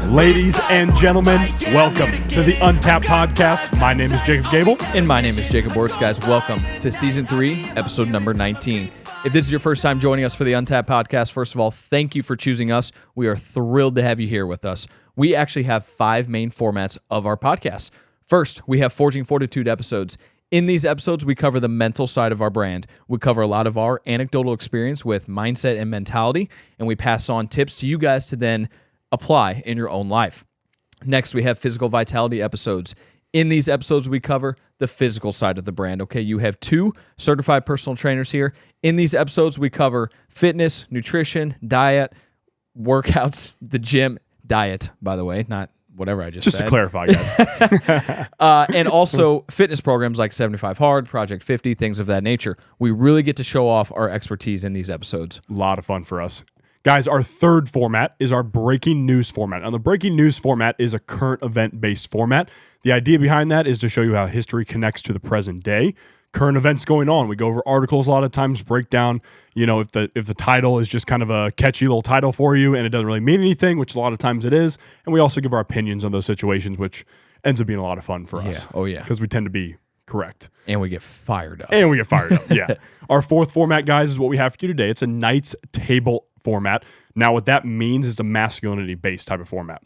Ladies and gentlemen, welcome to the Untapped Podcast. My name is Jacob Gabel. And my name is Jacob Wurtz. Guys, welcome to Season 3, Episode number 19. If this is your first time joining us for the Untapped Podcast, first of all, thank you for choosing us. We are thrilled to have you here with us. We actually have 5 main formats of our podcast. First, we have Forging Fortitude episodes. In these episodes, we cover the mental side of our brand. We cover a lot of our anecdotal experience with mindset and mentality, and we pass on tips to you guys to then apply in your own life. Next, we have Physical Vitality episodes. In these episodes, we cover the physical side of the brand. Okay, you have 2 certified personal trainers here. In these episodes, we cover fitness, nutrition, diet, workouts, the gym, diet, by the way, not whatever I just said. Just to clarify, guys. And also fitness programs like 75 Hard, Project 50, things of that nature. We really get to show off our expertise in these episodes. A lot of fun for us. Guys, our third format is our breaking news format. And the breaking news format is a current event-based format. The idea behind that is to show you how history connects to the present day. Current events going on. We go over articles a lot of times, break down, if the title is just kind of a catchy little title for you and it doesn't really mean anything, which a lot of times it is. And we also give our opinions on those situations, which ends up being a lot of fun for us. Oh, yeah. Because we tend to be correct. And we get fired up. Yeah. Our fourth format, guys, is what we have for you today. It's a Knights Table format. Now, what that means is a masculinity-based type of format.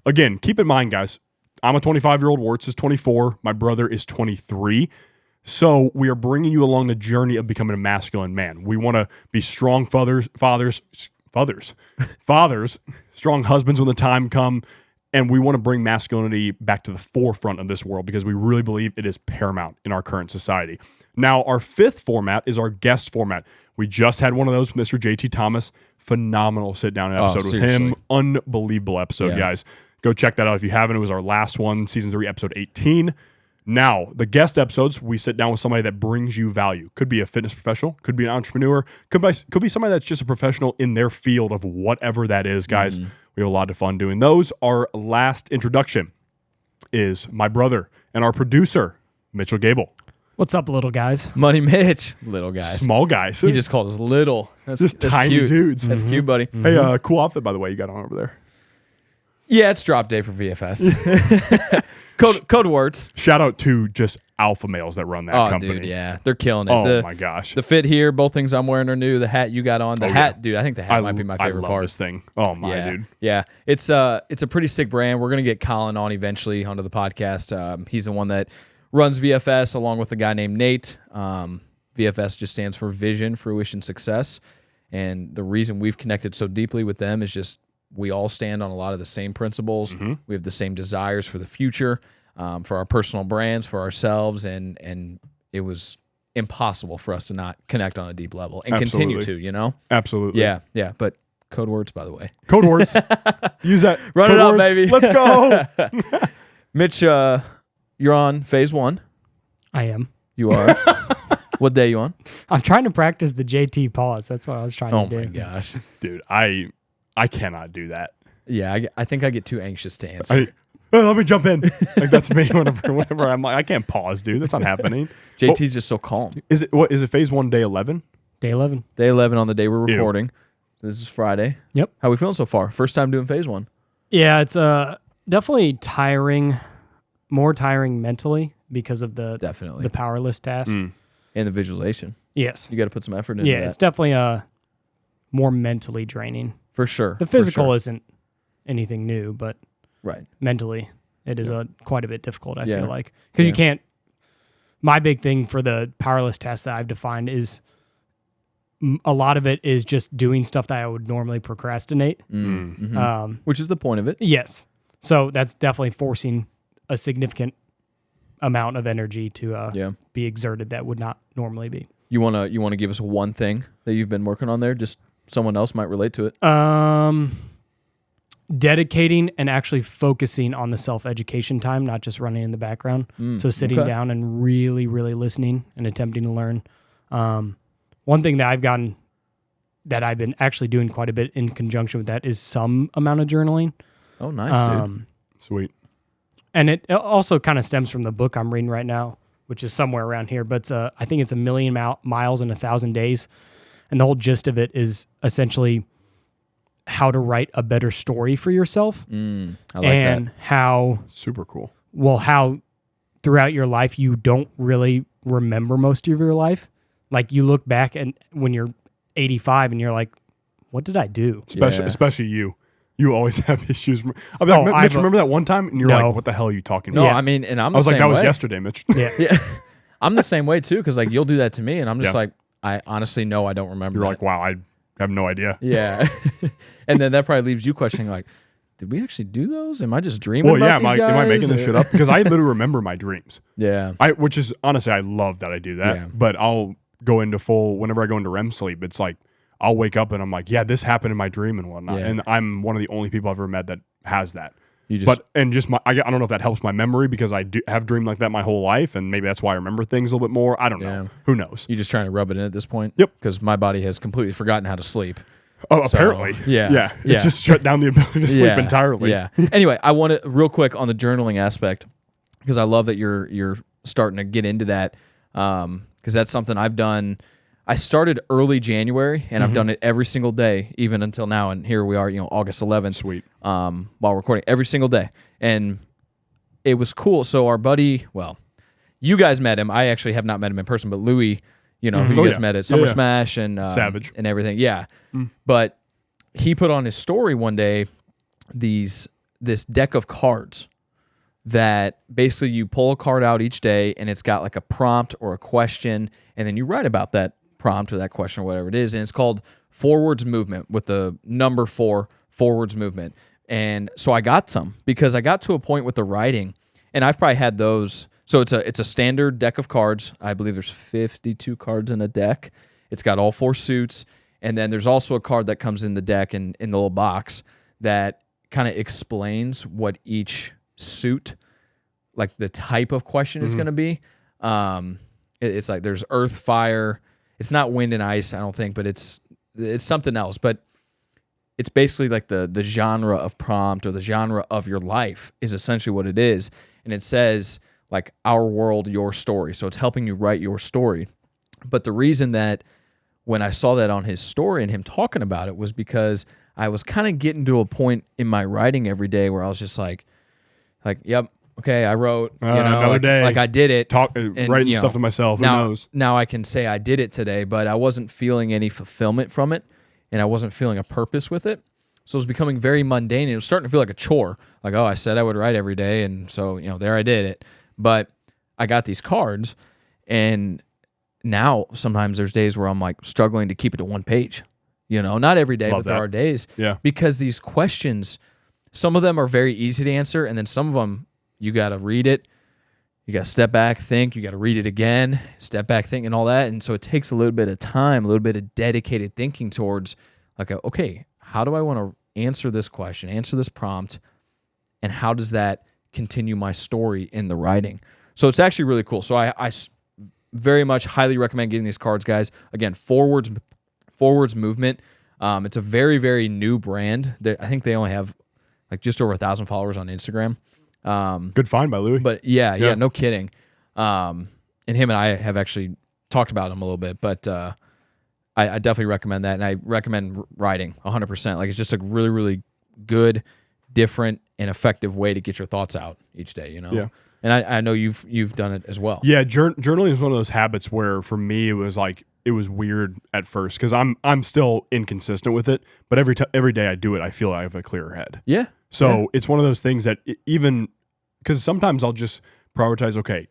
Again, keep in mind, guys, I'm a 25-year-old. Wurtz is 24. My brother is 23. So we are bringing you along the journey of becoming a masculine man. We want to be strong fathers, strong husbands when the time comes, and we want to bring masculinity back to the forefront of this world because we really believe it is paramount in our current society. Now, our fifth format is our guest format. We just had one of those with Mr. JT Thomas. Phenomenal sit-down episode with him. Unbelievable episode, guys. Go check that out if you haven't. It was our last one, Season 3, Episode 18. Now, the guest episodes, we sit down with somebody that brings you value. Could be a fitness professional, could be an entrepreneur, could be somebody that's just a professional in their field of whatever that is, guys. We have a lot of fun doing those. Our last introduction is my brother and our producer, Mitchell Gabel. What's up, little guys? Money Mitch. Little guys. Small guys. He just called us little. That's tiny cute. dudes. That's cute, buddy. Hey, cool outfit, by the way, you got on over there. Yeah, it's drop day for VFS. Code Wurtz. Shout out to just alpha males that run that company. Dude, yeah. They're killing it. Oh, my gosh. The fit here, both things I'm wearing are new. The hat you got on. The hat, dude, I think the hat might be my favorite part. I love this thing. Oh, my, dude. Yeah. It's a pretty sick brand. We're going to get Colin on eventually onto the podcast. He's the one that runs VFS along with a guy named Nate. VFS just stands for Vision, Fruition, Success. And the reason we've connected so deeply with them is just we all stand on a lot of the same principles. We have the same desires for the future, for our personal brands, for ourselves, and it was impossible for us to not connect on a deep level and continue to, Absolutely. Yeah. But code words, by the way. Code words. Use that. Run it up, baby. Let's go. Mitch, you're on phase 1. I am. You are. What day are you on? I'm trying to practice the JT pause. That's what I was trying to do. Oh, my gosh. Dude, I cannot do that. Yeah, I think I get too anxious to answer. Let me jump in. Like, that's me whenever I'm like, I can't pause, dude. That's not happening. JT's just so calm. Is it phase 1, day 11? Day 11. Day 11 on the day we're recording. Ew. This is Friday. Yep. How we feeling so far? First time doing phase 1. Yeah, it's definitely tiring, more tiring mentally because of the powerless task. And the visualization. Yes. You got to put some effort into that. Yeah, it's definitely more mentally draining. For sure. The physical isn't anything new, but right. Mentally, it is quite a bit difficult, I feel like. Because you can't... My big thing for the powerless task that I've defined is a lot of it is just doing stuff that I would normally procrastinate. Which is the point of it. Yes. So that's definitely forcing a significant amount of energy to be exerted that would not normally be. You wanna give us one thing that you've been working on there? Just someone else might relate to it. Dedicating and actually focusing on the self-education time, not just running in the background. So sitting down and really, really listening and attempting to learn. One thing that I've gotten that I've been actually doing quite a bit in conjunction with that is some amount of journaling. Oh, nice, dude. Sweet. And it also kind of stems from the book I'm reading right now, which is somewhere around here. But I think it's 1,000,000 miles in 1,000 days. And the whole gist of it is essentially how to write a better story for yourself. I like and that. how Super cool. how throughout your life you don't really remember most of your life. Like you look back and when you're 85 and you're like, what did I do? Especially you. You always have issues. I'll be like, Mitch, remember that one time? And you're like, what the hell are you talking about? No, I mean, and I was like, that was yesterday, Mitch. Yeah. I'm the same way too, because like you'll do that to me, and I'm just like, I honestly know I don't remember. You're like, wow, I have no idea. Yeah. And then that probably leaves you questioning like, did we actually do those? Am I just dreaming about these guys? Am I making this shit up? Because I literally remember my dreams. Yeah. Which is, honestly, I love that I do that. Yeah. But I'll go into whenever I go into REM sleep, it's like, I'll wake up and I'm like, yeah, this happened in my dream and whatnot. Yeah. And I'm one of the only people I've ever met that has that. I don't know if that helps my memory because I have dreamed like that my whole life, and maybe that's why I remember things a little bit more. I don't know. Who knows? You're just trying to rub it in at this point? Yep. Because my body has completely forgotten how to sleep. Oh, apparently. Yeah. It's just shut down the ability to sleep entirely. Yeah. Anyway, I want to real quick on the journaling aspect, because I love that you're starting to get into that, because that's something I've done. I started early January, and I've done it every single day, even until now. And here we are, August 11th. Sweet. While recording every single day. And it was cool. So our buddy, well, you guys met him. I actually have not met him in person, but Louis, who you guys met at Summer Smash and Savage and everything. Yeah. But he put on his story one day this deck of cards that basically you pull a card out each day, and it's got like a prompt or a question, and then you write about that prompt or that question or whatever it is, and it's called Forwards Movement, with the number 4, Forwards Movement. And so I got some because I got to a point with the writing, and I've probably had those. So it's a standard deck of cards. I believe there's 52 cards in a deck. It's got all 4 suits, and then there's also a card that comes in the deck and in the little box that kind of explains what each suit, like the type of question is going to be. It's like there's earth, fire. It's not wind and ice, I don't think, but it's something else. But it's basically like the genre of prompt or the genre of your life is essentially what it is. And it says like our world, your story. So it's helping you write your story. But the reason that when I saw that on his story and him talking about it was because I was kind of getting to a point in my writing every day where I was just like, yep. Okay, I wrote, another day. Like I did it. Writing stuff to myself. Who knows? Now I can say I did it today, but I wasn't feeling any fulfillment from it, and I wasn't feeling a purpose with it. So it was becoming very mundane. It was starting to feel like a chore. Like, I said I would write every day, and so, there I did it. But I got these cards, and now sometimes there's days where I'm like struggling to keep it to one page. Not every day, but there are days. Yeah. Because these questions, some of them are very easy to answer, and then some of them, you got to read it. You got to step back, think. You got to read it again, step back, think, and all that. And so it takes a little bit of time, a little bit of dedicated thinking towards like, okay, how do I want to answer this question, answer this prompt, and how does that continue my story in the writing? So it's actually really cool. So I very much highly recommend getting these cards, guys. Again, Forwards Movement. It's a very, very new brand. I think they only have like just over 1,000 followers on Instagram. Good find by Louis. But yeah, no kidding. And him and I have actually talked about him a little bit, but I definitely recommend that, and I recommend writing 100%. Like it's just a really, really good, different, and effective way to get your thoughts out each day. Yeah. And I know you've done it as well. Yeah, journaling is one of those habits where for me it was weird at first because I'm still inconsistent with it, but every day I do it, I feel I have a clearer head. Yeah. So it's one of those things that even because sometimes I'll just prioritize. Okay,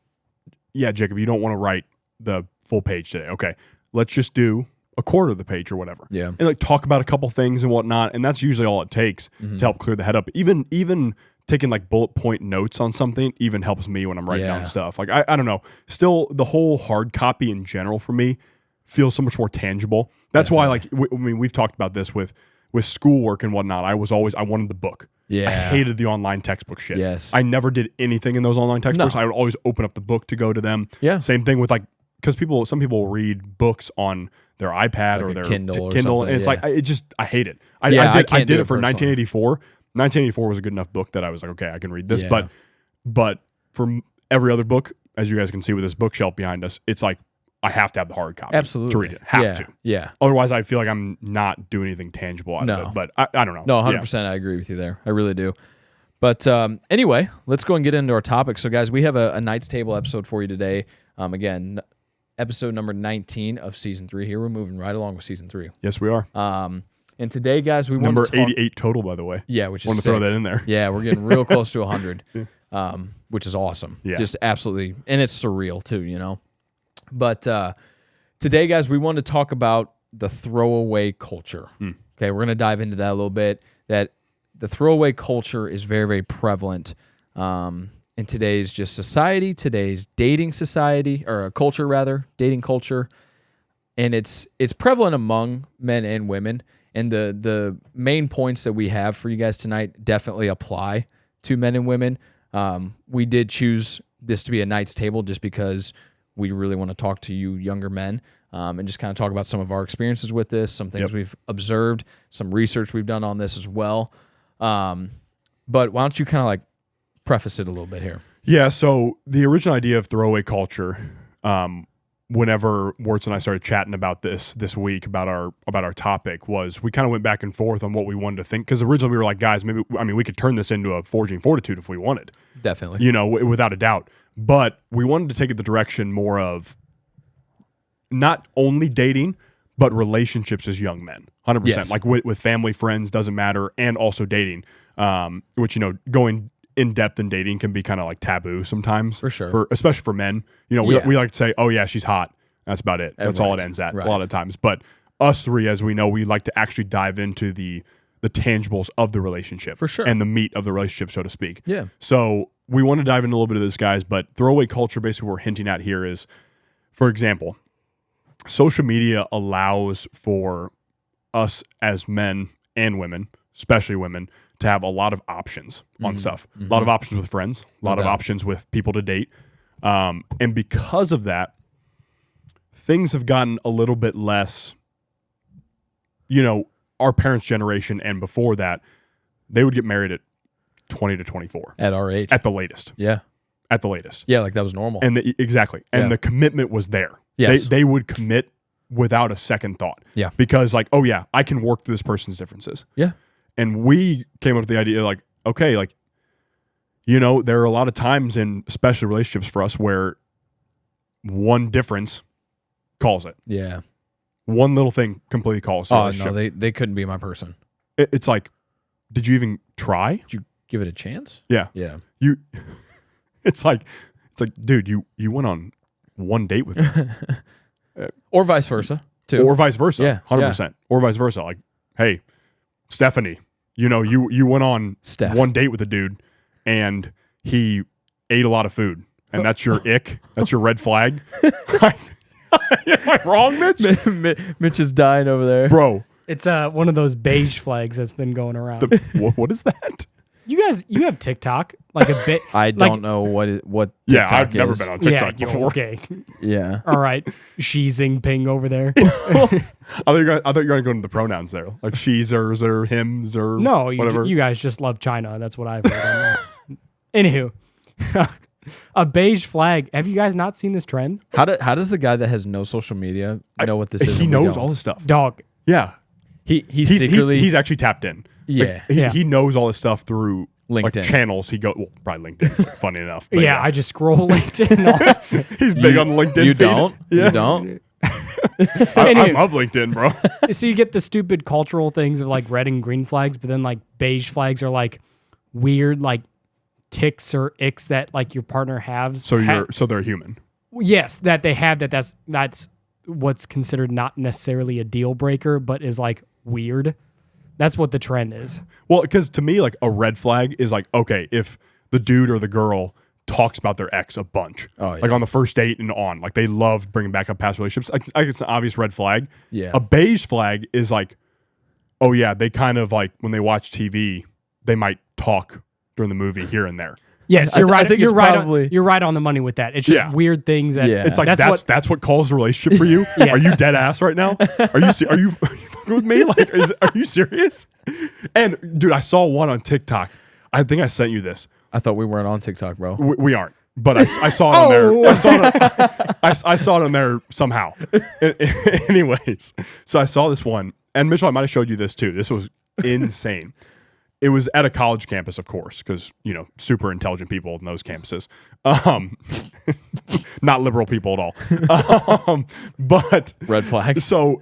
yeah, Jacob, you don't want to write the full page today. Okay, let's just do a quarter of the page or whatever. Yeah, and like talk about a couple things and whatnot, and that's usually all it takes to help clear the head up. Even taking like bullet point notes on something even helps me when I'm writing down stuff. Like I don't know. Still, the whole hard copy in general for me feels so much more tangible. That's why we've talked about this with schoolwork and whatnot. I wanted the book. Yeah. I hated the online textbook shit. Yes. I never did anything in those online textbooks. I would always open up the book to go to them. Yeah. Same thing with because some people read books on their iPad or their Kindle, and it's like I hate it. I did it for 1984. 1984 was a good enough book that I was like, okay, I can read this. But for every other book, as you guys can see with this bookshelf behind us, it's like I have to have the hard copy Absolutely. to read it. Have to. Yeah. Otherwise, I feel like I'm not doing anything tangible out of it. But I don't know. No, 100%. I agree with you there. I really do. But anyway, let's go and get into our topic. So, guys, we have a Knights Table episode for you today. Again, episode number 19 of season 3 here. We're moving right along with season 3. Yes, we are. And today, guys, we number want to talk, 88 total, by the way. Yeah, which is want to throw that in there. Yeah, we're getting real close to 100, which is awesome. Yeah. Just absolutely. And it's surreal, too, you know. But today, guys, we want to talk about the throwaway culture. Okay, we're going to dive into that a little bit. That the throwaway culture is very, very prevalent in today's just society, today's dating society, or culture rather, dating culture. And it's prevalent among men and women. And the main points that we have for you guys tonight definitely apply to men and women. We did choose this to be a Knights Table just because we really want to talk to you younger men and just kind of talk about some of our experiences with this, some things we've observed, some research we've done on this as well. But why don't you kind of like preface it a little bit here? Yeah, so the original idea of throwaway culture, whenever Wurtz and I started chatting about this week about our topic, was we kind of went back and forth on what we wanted to think, because originally we were like, guys, we could turn this into a Forging Fortitude if we wanted. Definitely. You know, without a doubt. But we wanted to take it the direction more of not only dating, but relationships as young men. 100%. Yes. Like with family, friends, doesn't matter, and also dating, which, you know, going in depth in dating can be kind of like taboo sometimes. For sure. Especially for men. You know, we like to say, oh, yeah, she's hot. That's about it. That's all it ends at a lot of times. But us three, as we know, we like to actually dive into the tangibles of the relationship. For sure. And the meat of the relationship, so to speak. Yeah. So we want to dive into a little bit of this, guys, but throwaway culture, basically what we're hinting at here is, for example, social media allows for us as men and women, especially women, to have a lot of options on stuff. A lot of options with friends, a lot of options with people to date. And because of that, things have gotten a little bit less, you know, our parents' generation and before that, they would get married at 20 to 24. At our age. At the latest. Yeah. At the latest. Yeah, like that was normal. And exactly. And the commitment was there. Yes. They would commit without a second thought. Yeah. Because like, oh yeah, I can work through this person's differences. Yeah. And we came up with the idea like, okay, like, you know, there are a lot of times in especially relationships for us where one difference calls it. Yeah. One little thing completely calls. Oh, no, they couldn't be my person. It's like, did you even try? Did you give it a chance? Yeah. Yeah. It's like, dude, you went on one date with him. Or vice versa, too. Or vice versa. Yeah. 100%. Or vice versa. Like, hey, Stephanie, you know, you went on one date with a dude and he ate a lot of food. And that's your ick. That's your red flag. Am I wrong, Mitch? Mitch is dying over there. Bro. It's one of those beige flags that's been going around. What is that? You have TikTok, like a bit. I don't know what TikTok yeah, I've is. never been on TikTok before. Okay. Yeah. All right. Xi Jinping over there. I thought you were going to go into the pronouns there. Like she's or hims or no, whatever. You guys just love China. That's what I've heard. Anywho. A beige flag. Have you guys not seen this trend? How does the guy that has no social media know what this is? He knows all this stuff. Dog. Yeah. He's secretly... He's actually tapped in. Yeah. Like, he knows all this stuff through LinkedIn. Like channels. Probably LinkedIn. Funny enough. But I just scroll LinkedIn. He's big on LinkedIn. You feed. don't? Yeah. You don't? I love LinkedIn, bro. So you get the stupid cultural things of like red and green flags, but then like beige flags are like weird like ticks or icks that like your partner has. So they're human. Yes, that they have that's what's considered not necessarily a deal breaker, but is like weird. That's what the trend is. Well, because to me, like a red flag is like, okay, if the dude or the girl talks about their ex a bunch, like on the first date and on, like they love bringing back up past relationships. Like it's an obvious red flag. Yeah. A beige flag is like, oh yeah, they kind of like when they watch TV, they might talk during the movie here and there. Yes, you're right. I think you're right on the money with that. It's just weird things that it's like that's what calls a relationship for you. Yes. Are you dead ass right now? Are you fucking with me? Like, are you serious? And dude, I saw one on TikTok. I think I sent you this. I thought we weren't on TikTok, bro. We aren't. but I saw it on there. I saw it on there somehow. Anyways, so I saw this one, and Mitchell, I might have showed you this too. This was insane. It was at a college campus, of course, because, super intelligent people in those campuses. Not liberal people at all. But red flag. So,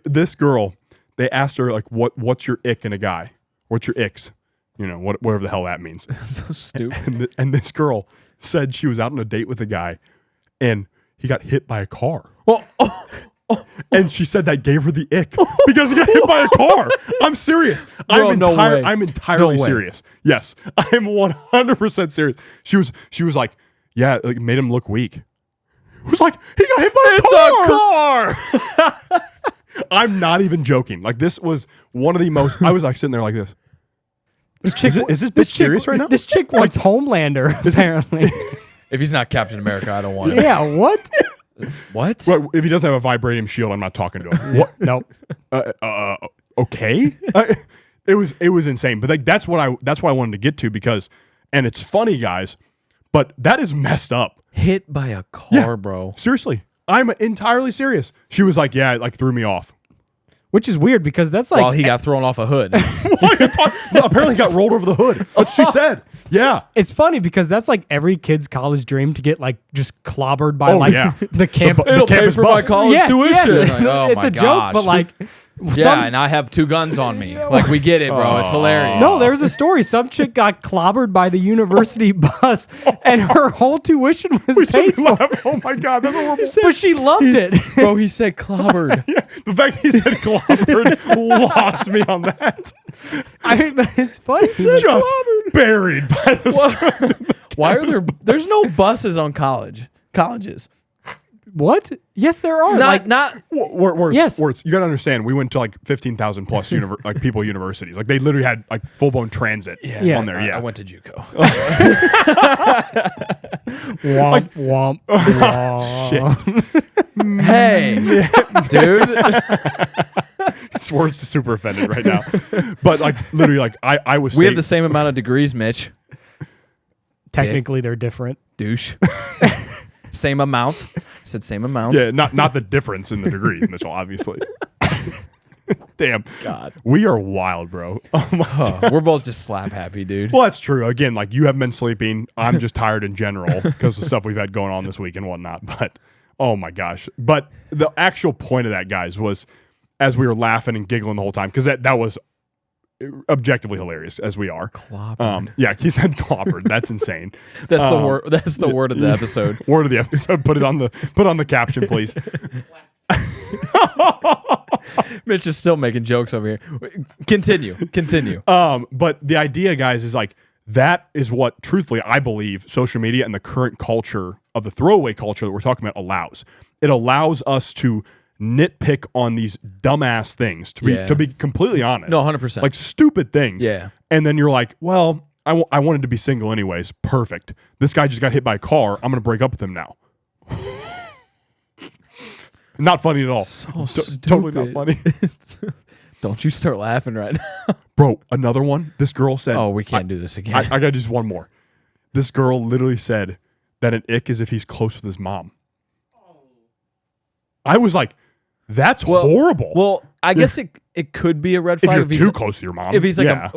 this girl, they asked her, like, what's your ick in a guy? What's your icks? Whatever the hell that means. So stupid. And this girl said she was out on a date with a guy, and he got hit by a car. And she said that gave her the ick because he got hit by a car. I'm serious. Bro, I'm entirely serious. Yes, I am 100% serious. She was like, yeah, like made him look weak. It was like, he got hit by a car. I'm not even joking. Like, this was one of the most. I was like sitting there like this. Is this bitch serious right now? This chick wants Homelander, apparently. If he's not Captain America, I don't want him. Yeah, what? What? Well, if he doesn't have a vibranium shield, I'm not talking to him. What? Nope. Okay. It was insane. But that's what I wanted to get to because, and it's funny, guys, but that is messed up. Hit by a car, bro. Seriously, I'm entirely serious. She was like, yeah, it like threw me off. Which is weird because that's like... Well, he got thrown off a hood. Apparently he got rolled over the hood. That's what she said. Yeah. It's funny because that's like every kid's college dream to get like just clobbered by the camp. It'll pay campus for bus. my college tuition. Yes. Like, oh it's my a joke, gosh. but like... And I have 2 guns on me. Like, we get it, bro. It's hilarious. No, there's a story. Some chick got clobbered by the university bus, and her whole tuition was paid for. Oh my God, that's horrible. But she loved it. Bro, he said clobbered. Yeah, the fact he said clobbered lost me on that. It's funny. Just buried by the Why are there's no buses on colleges? What? Yes, there are. Wurtz, you got to understand, we went to like 15,000 plus people universities. Like, they literally had like full-blown transit on there. I went to JUCO. Womp, womp, Shit. Hey, dude. Wurtz is super offended right now. But like, literally, like, I was... We have the same amount of degrees, Mitch. Technically, they're different. Douche. Same amount. Said same amount. Yeah, not the difference in the degrees, Mitchell, obviously. Damn. God. We are wild, bro. Oh my God. We're both just slap happy, dude. Well, that's true. Again, like, you haven't been sleeping. I'm just tired in general because of the stuff we've had going on this week and whatnot. But, oh my gosh. But the actual point of that, guys, was as we were laughing and giggling the whole time, because that was objectively hilarious, as we are. Clobbered. Yeah, he said clobbered. That's insane. That's the word. That's the word of the episode. Word of the episode. Put on the caption, please. Mitch is still making jokes over here. Continue. But the idea, guys, is like, that is what, truthfully, I believe social media and the current culture of the throwaway culture that we're talking about allows. It allows us to nitpick on these dumbass things, to be completely honest. No, 100%. Like, stupid things. Yeah. And then you're like, well, I wanted to be single anyways. Perfect. This guy just got hit by a car. I'm going to break up with him now. Not funny at all. So stupid. Totally not funny. Don't you start laughing right now. Bro, another one. This girl said... Oh, we can't do this again. I got to just one more. This girl literally said that an ick is if he's close with his mom. I was like, that's horrible. Well, I guess it could be a red flag if you're too close to your mom. If he's like a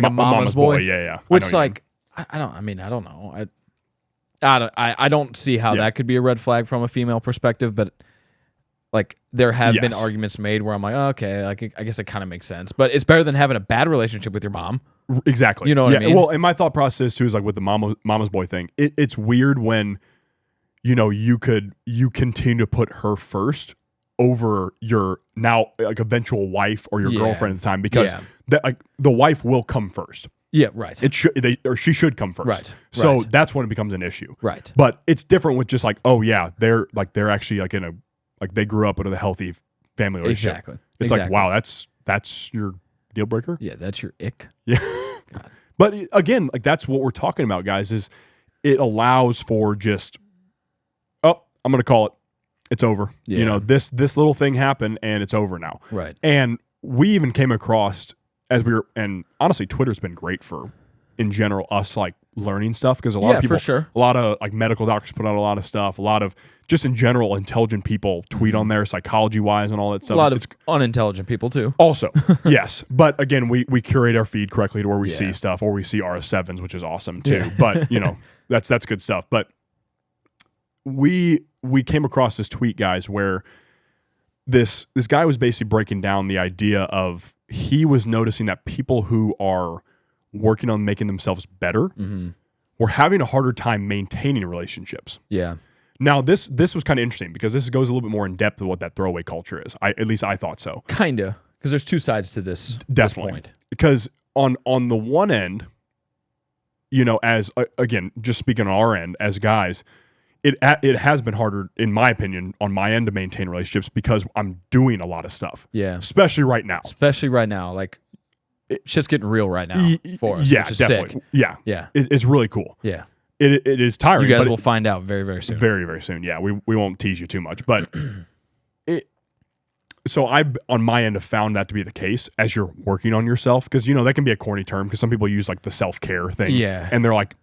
mama's boy. Yeah. Which, like, I don't know. I don't see how that could be a red flag from a female perspective, but like, there have been arguments made where I'm like, okay, like, I guess it kind of makes sense, but it's better than having a bad relationship with your mom. Exactly. You know what I mean? Well, and my thought process too is like with the mama's boy thing. It's weird when, you continue to put her first over your now like eventual wife or your girlfriend at the time, because the wife will come first. Yeah, right. It should she should come first. Right. So that's when it becomes an issue. Right. But it's different with just like, oh yeah, they're actually like in a, like, they grew up with a healthy family relationship. Exactly. It's like, wow, that's your deal breaker. Yeah, that's your ick. Yeah. But again, like, that's what we're talking about, guys, is it allows for just, oh, I'm going to call it. It's over. Yeah. This little thing happened and it's over now. Right. And we even came across as we were, and honestly, Twitter's been great for, in general, us like learning stuff, because a lot of people, for sure. a lot of like medical doctors put out a lot of stuff, a lot of just in general intelligent people tweet on there, psychology wise and all that stuff. A lot of unintelligent people too. Also, yes, but again, we curate our feed correctly to where we see stuff, or we see RS7s, which is awesome too. Yeah. But that's good stuff. But we came across this tweet, guys, where this guy was basically breaking down the idea of, he was noticing that people who are working on making themselves better were having a harder time maintaining relationships. Yeah. Now, this was kind of interesting, because this goes a little bit more in depth of what that throwaway culture is. At least I thought so. Kinda, because there's two sides to this. Definitely. This point. Because on the one end, as again, just speaking on our end as guys, it has been harder, in my opinion, on my end to maintain relationships, because I'm doing a lot of stuff. Yeah. Especially right now. Like, shit's getting real right now for us. Yeah, which is definitely. Sick. Yeah. Yeah. It's really cool. Yeah. It is tiring. You guys but will find out very, very soon. Very, very soon. Yeah. We won't tease you too much. But so I, on my end, have found that to be the case as you're working on yourself. Because, that can be a corny term, because some people use like the self-care thing. Yeah. And they're like,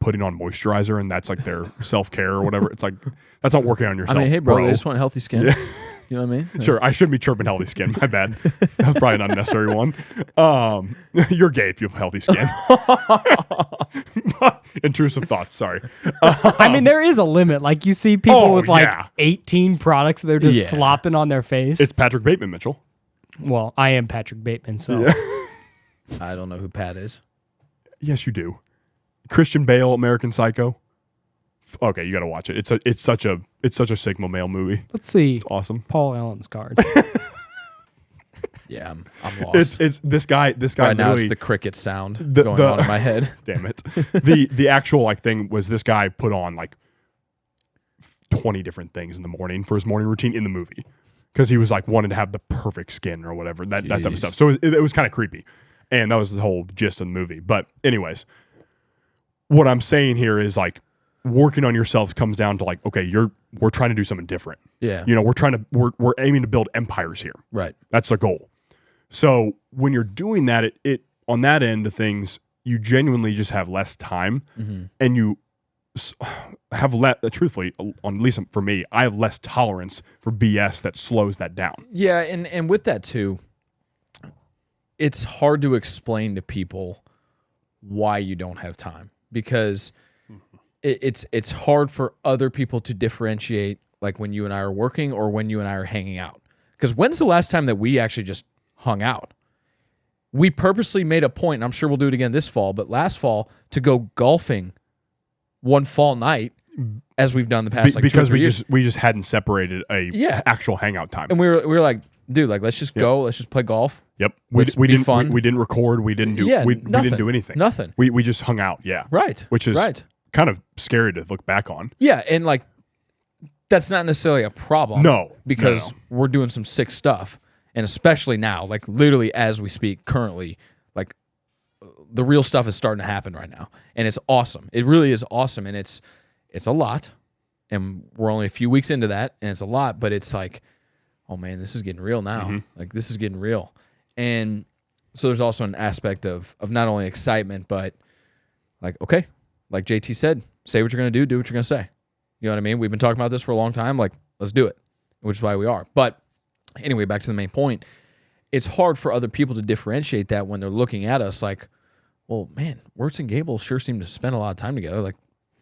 putting on moisturizer, and that's like their self-care or whatever. It's like, that's not working on yourself. I mean, hey, bro, they just want healthy skin. Yeah. You know what I mean? Sure, I shouldn't be chirping healthy skin. My bad. That's probably an unnecessary one. You're gay if you have healthy skin. Intrusive thoughts, sorry. I mean, there is a limit. Like, you see people with 18 products they're just slopping on their face. It's Patrick Bateman, Mitchell. Well, I am Patrick Bateman, so. Yeah. I don't know who Pat is. Yes, you do. Christian Bale, American Psycho. Okay, you got to watch it. It's such a Sigma male movie. Let's see. It's awesome. Paul Allen's card. Yeah, I'm lost. It's this guy. Right now, it's the cricket sound going on in my head. Damn it. The actual thing was, this guy put on 20 different things in the morning for his morning routine in the movie, because he was wanting to have the perfect skin or whatever, that type of stuff. So it was kind of creepy, and that was the whole gist of the movie. But anyways, what I'm saying here is working on yourselves comes down to okay, we're trying to do something different. Yeah. We're aiming to build empires here. Right. That's the goal. So when you're doing that, it on that end of things, you genuinely just have less time, and you have truthfully, at least for me, I have less tolerance for BS that slows that down. Yeah, and with that too, it's hard to explain to people why you don't have time, because it's hard for other people to differentiate, like when you and I are working or when you and I are hanging out. Because when's the last time that we actually just hung out? We purposely made a point, and I'm sure we'll do it again this fall, but last fall, to go golfing one fall night, as we've done the past because 2 or 3 years. we just hadn't separated actual hangout time. And we were like, dude, let's just go, let's just play golf. Yep. We didn't fun. We didn't record, we didn't do we didn't do anything. Nothing. We just hung out, Right. Which is kind of scary to look back on. Yeah, and that's not necessarily a problem. No. Because No. we're doing some sick stuff. And especially now, literally as we speak currently, the real stuff is starting to happen right now. And it's awesome. It really is awesome. And it's a lot. And we're only a few weeks into that, and it's a lot, but it's oh man, this is getting real now. This is getting real. And so there's also an aspect of not only excitement, but okay, like JT said, say what you're going to do what you're going to say. You know what I mean? We've been talking about this for a long time. Let's do it, which is why we are. But anyway, back to the main point. It's hard for other people to differentiate that when they're looking at us well, man, Wurtz and Gabel sure seem to spend a lot of time together.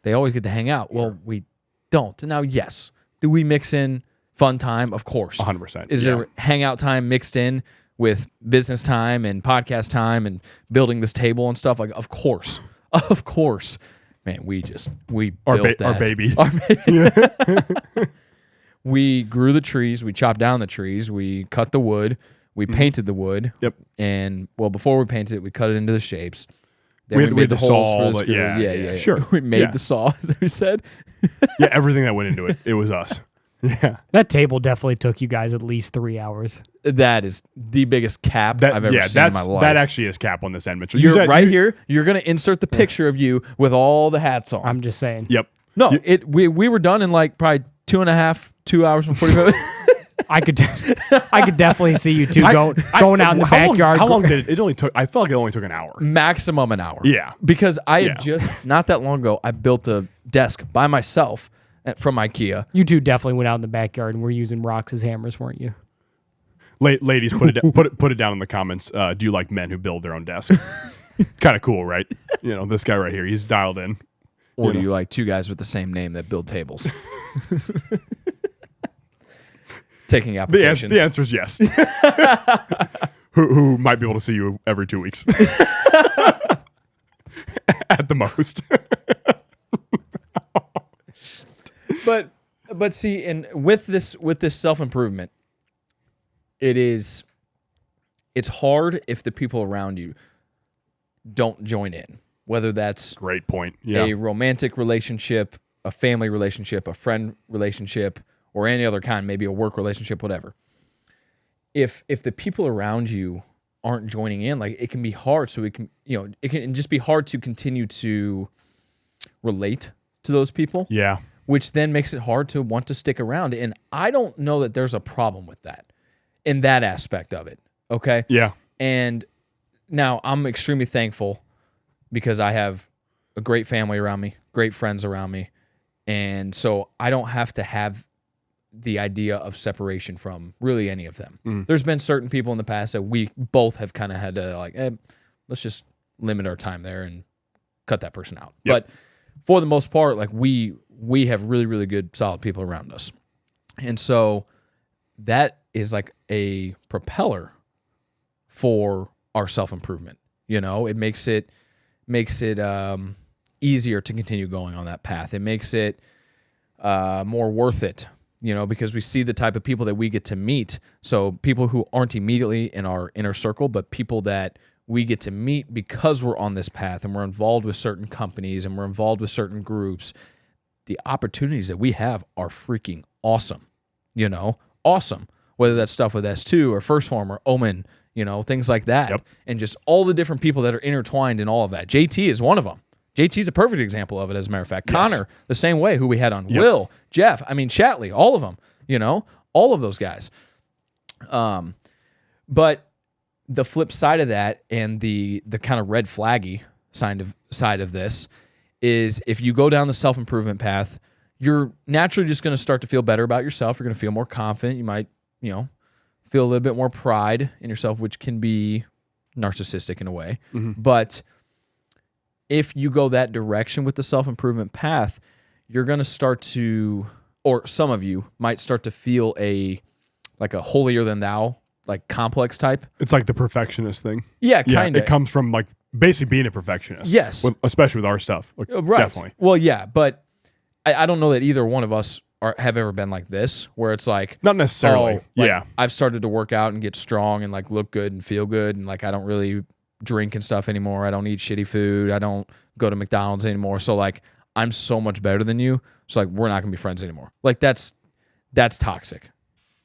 They always get to hang out. Sure. Well, we don't. Now, yes. Do we mix in fun time? Of course. 100%. Is there hangout time mixed in with business time and podcast time and building this table and stuff? Of course. Of course. Man, we built that. Our baby. We grew the trees. We chopped down the trees. We cut the wood. We painted the wood. Yep. And, before we painted it, we cut it into the shapes. Then we made the saw, holes for the screw. Yeah. Sure. We made the saw, as we said. Yeah, everything that went into it, it was us. Yeah. That table definitely took you guys at least 3 hours. That is the biggest cap I've ever seen in my life. That actually is cap on this end, Mitchell. You're right here. You're going to insert the picture of you with all the hats on. I'm just saying. Yep. No, we were done in probably 2 hours and 45 minutes. I could definitely see you two going out in the backyard. How long did it only took? I felt like it only took an hour. Maximum an hour. Yeah. Because I had just, not that long ago, I built a desk by myself from IKEA. You two definitely went out in the backyard and were using rocks as hammers, weren't you? Ladies, put it down in the comments. Do you like men who build their own desk? Kind of cool, right? This guy right here, he's dialed in. Or do you like two guys with the same name that build tables? Taking applications. The answer is yes. who might be able to see you every 2 weeks. At the most. But see, and with this self-improvement, it's hard if the people around you don't join in. Whether that's great point. Yeah. A romantic relationship, a family relationship, a friend relationship, or any other kind, maybe a work relationship, whatever. If the people around you aren't joining in, like it can be hard. So it can just be hard to continue to relate to those people. Yeah. Which then makes it hard to want to stick around. And I don't know that there's a problem with that in that aspect of it. Okay. Yeah. And now I'm extremely thankful because I have a great family around me, great friends around me. And so I don't have to have the idea of separation from really any of them. Mm. There's been certain people in the past that we both have kind of had to let's just limit our time there and cut that person out. Yep. But for the most part, like we have really, really good, solid people around us. And so that is like a propeller for our self-improvement. It makes it easier to continue going on that path. It makes it more worth it, because we see the type of people that we get to meet. So people who aren't immediately in our inner circle, but people that we get to meet because we're on this path and we're involved with certain companies and we're involved with certain groups. The opportunities that we have are freaking awesome, awesome. Whether that's stuff with S2 or First Form or Omen, things like that. Yep. And just all the different people that are intertwined in all of that. JT is one of them. JT's a perfect example of it, as a matter of fact. Yes. Connor, the same way, who we had on. Yep. Will, Jeff, Chatley, all of them, all of those guys. But the flip side of that and the kind of red flaggy side of this is if you go down the self-improvement path, you're naturally just going to start to feel better about yourself. You're going to feel more confident. You might, feel a little bit more pride in yourself, which can be narcissistic in a way. Mm-hmm. But if you go that direction with the self-improvement path, you're going to start to, or some of you might start to feel a holier than thou, like complex type. It's like the perfectionist thing. Yeah, kind of. It comes from like basically being a perfectionist. Yes. Especially with our stuff. Like, right. Definitely. Well, yeah, but I don't know that either one of us have ever been like this, where it's like... Not necessarily, I've started to work out and get strong and like look good and feel good, and like I don't really drink and stuff anymore. I don't eat shitty food. I don't go to McDonald's anymore. So like I'm so much better than you. So like we're not going to be friends anymore. Like that's toxic.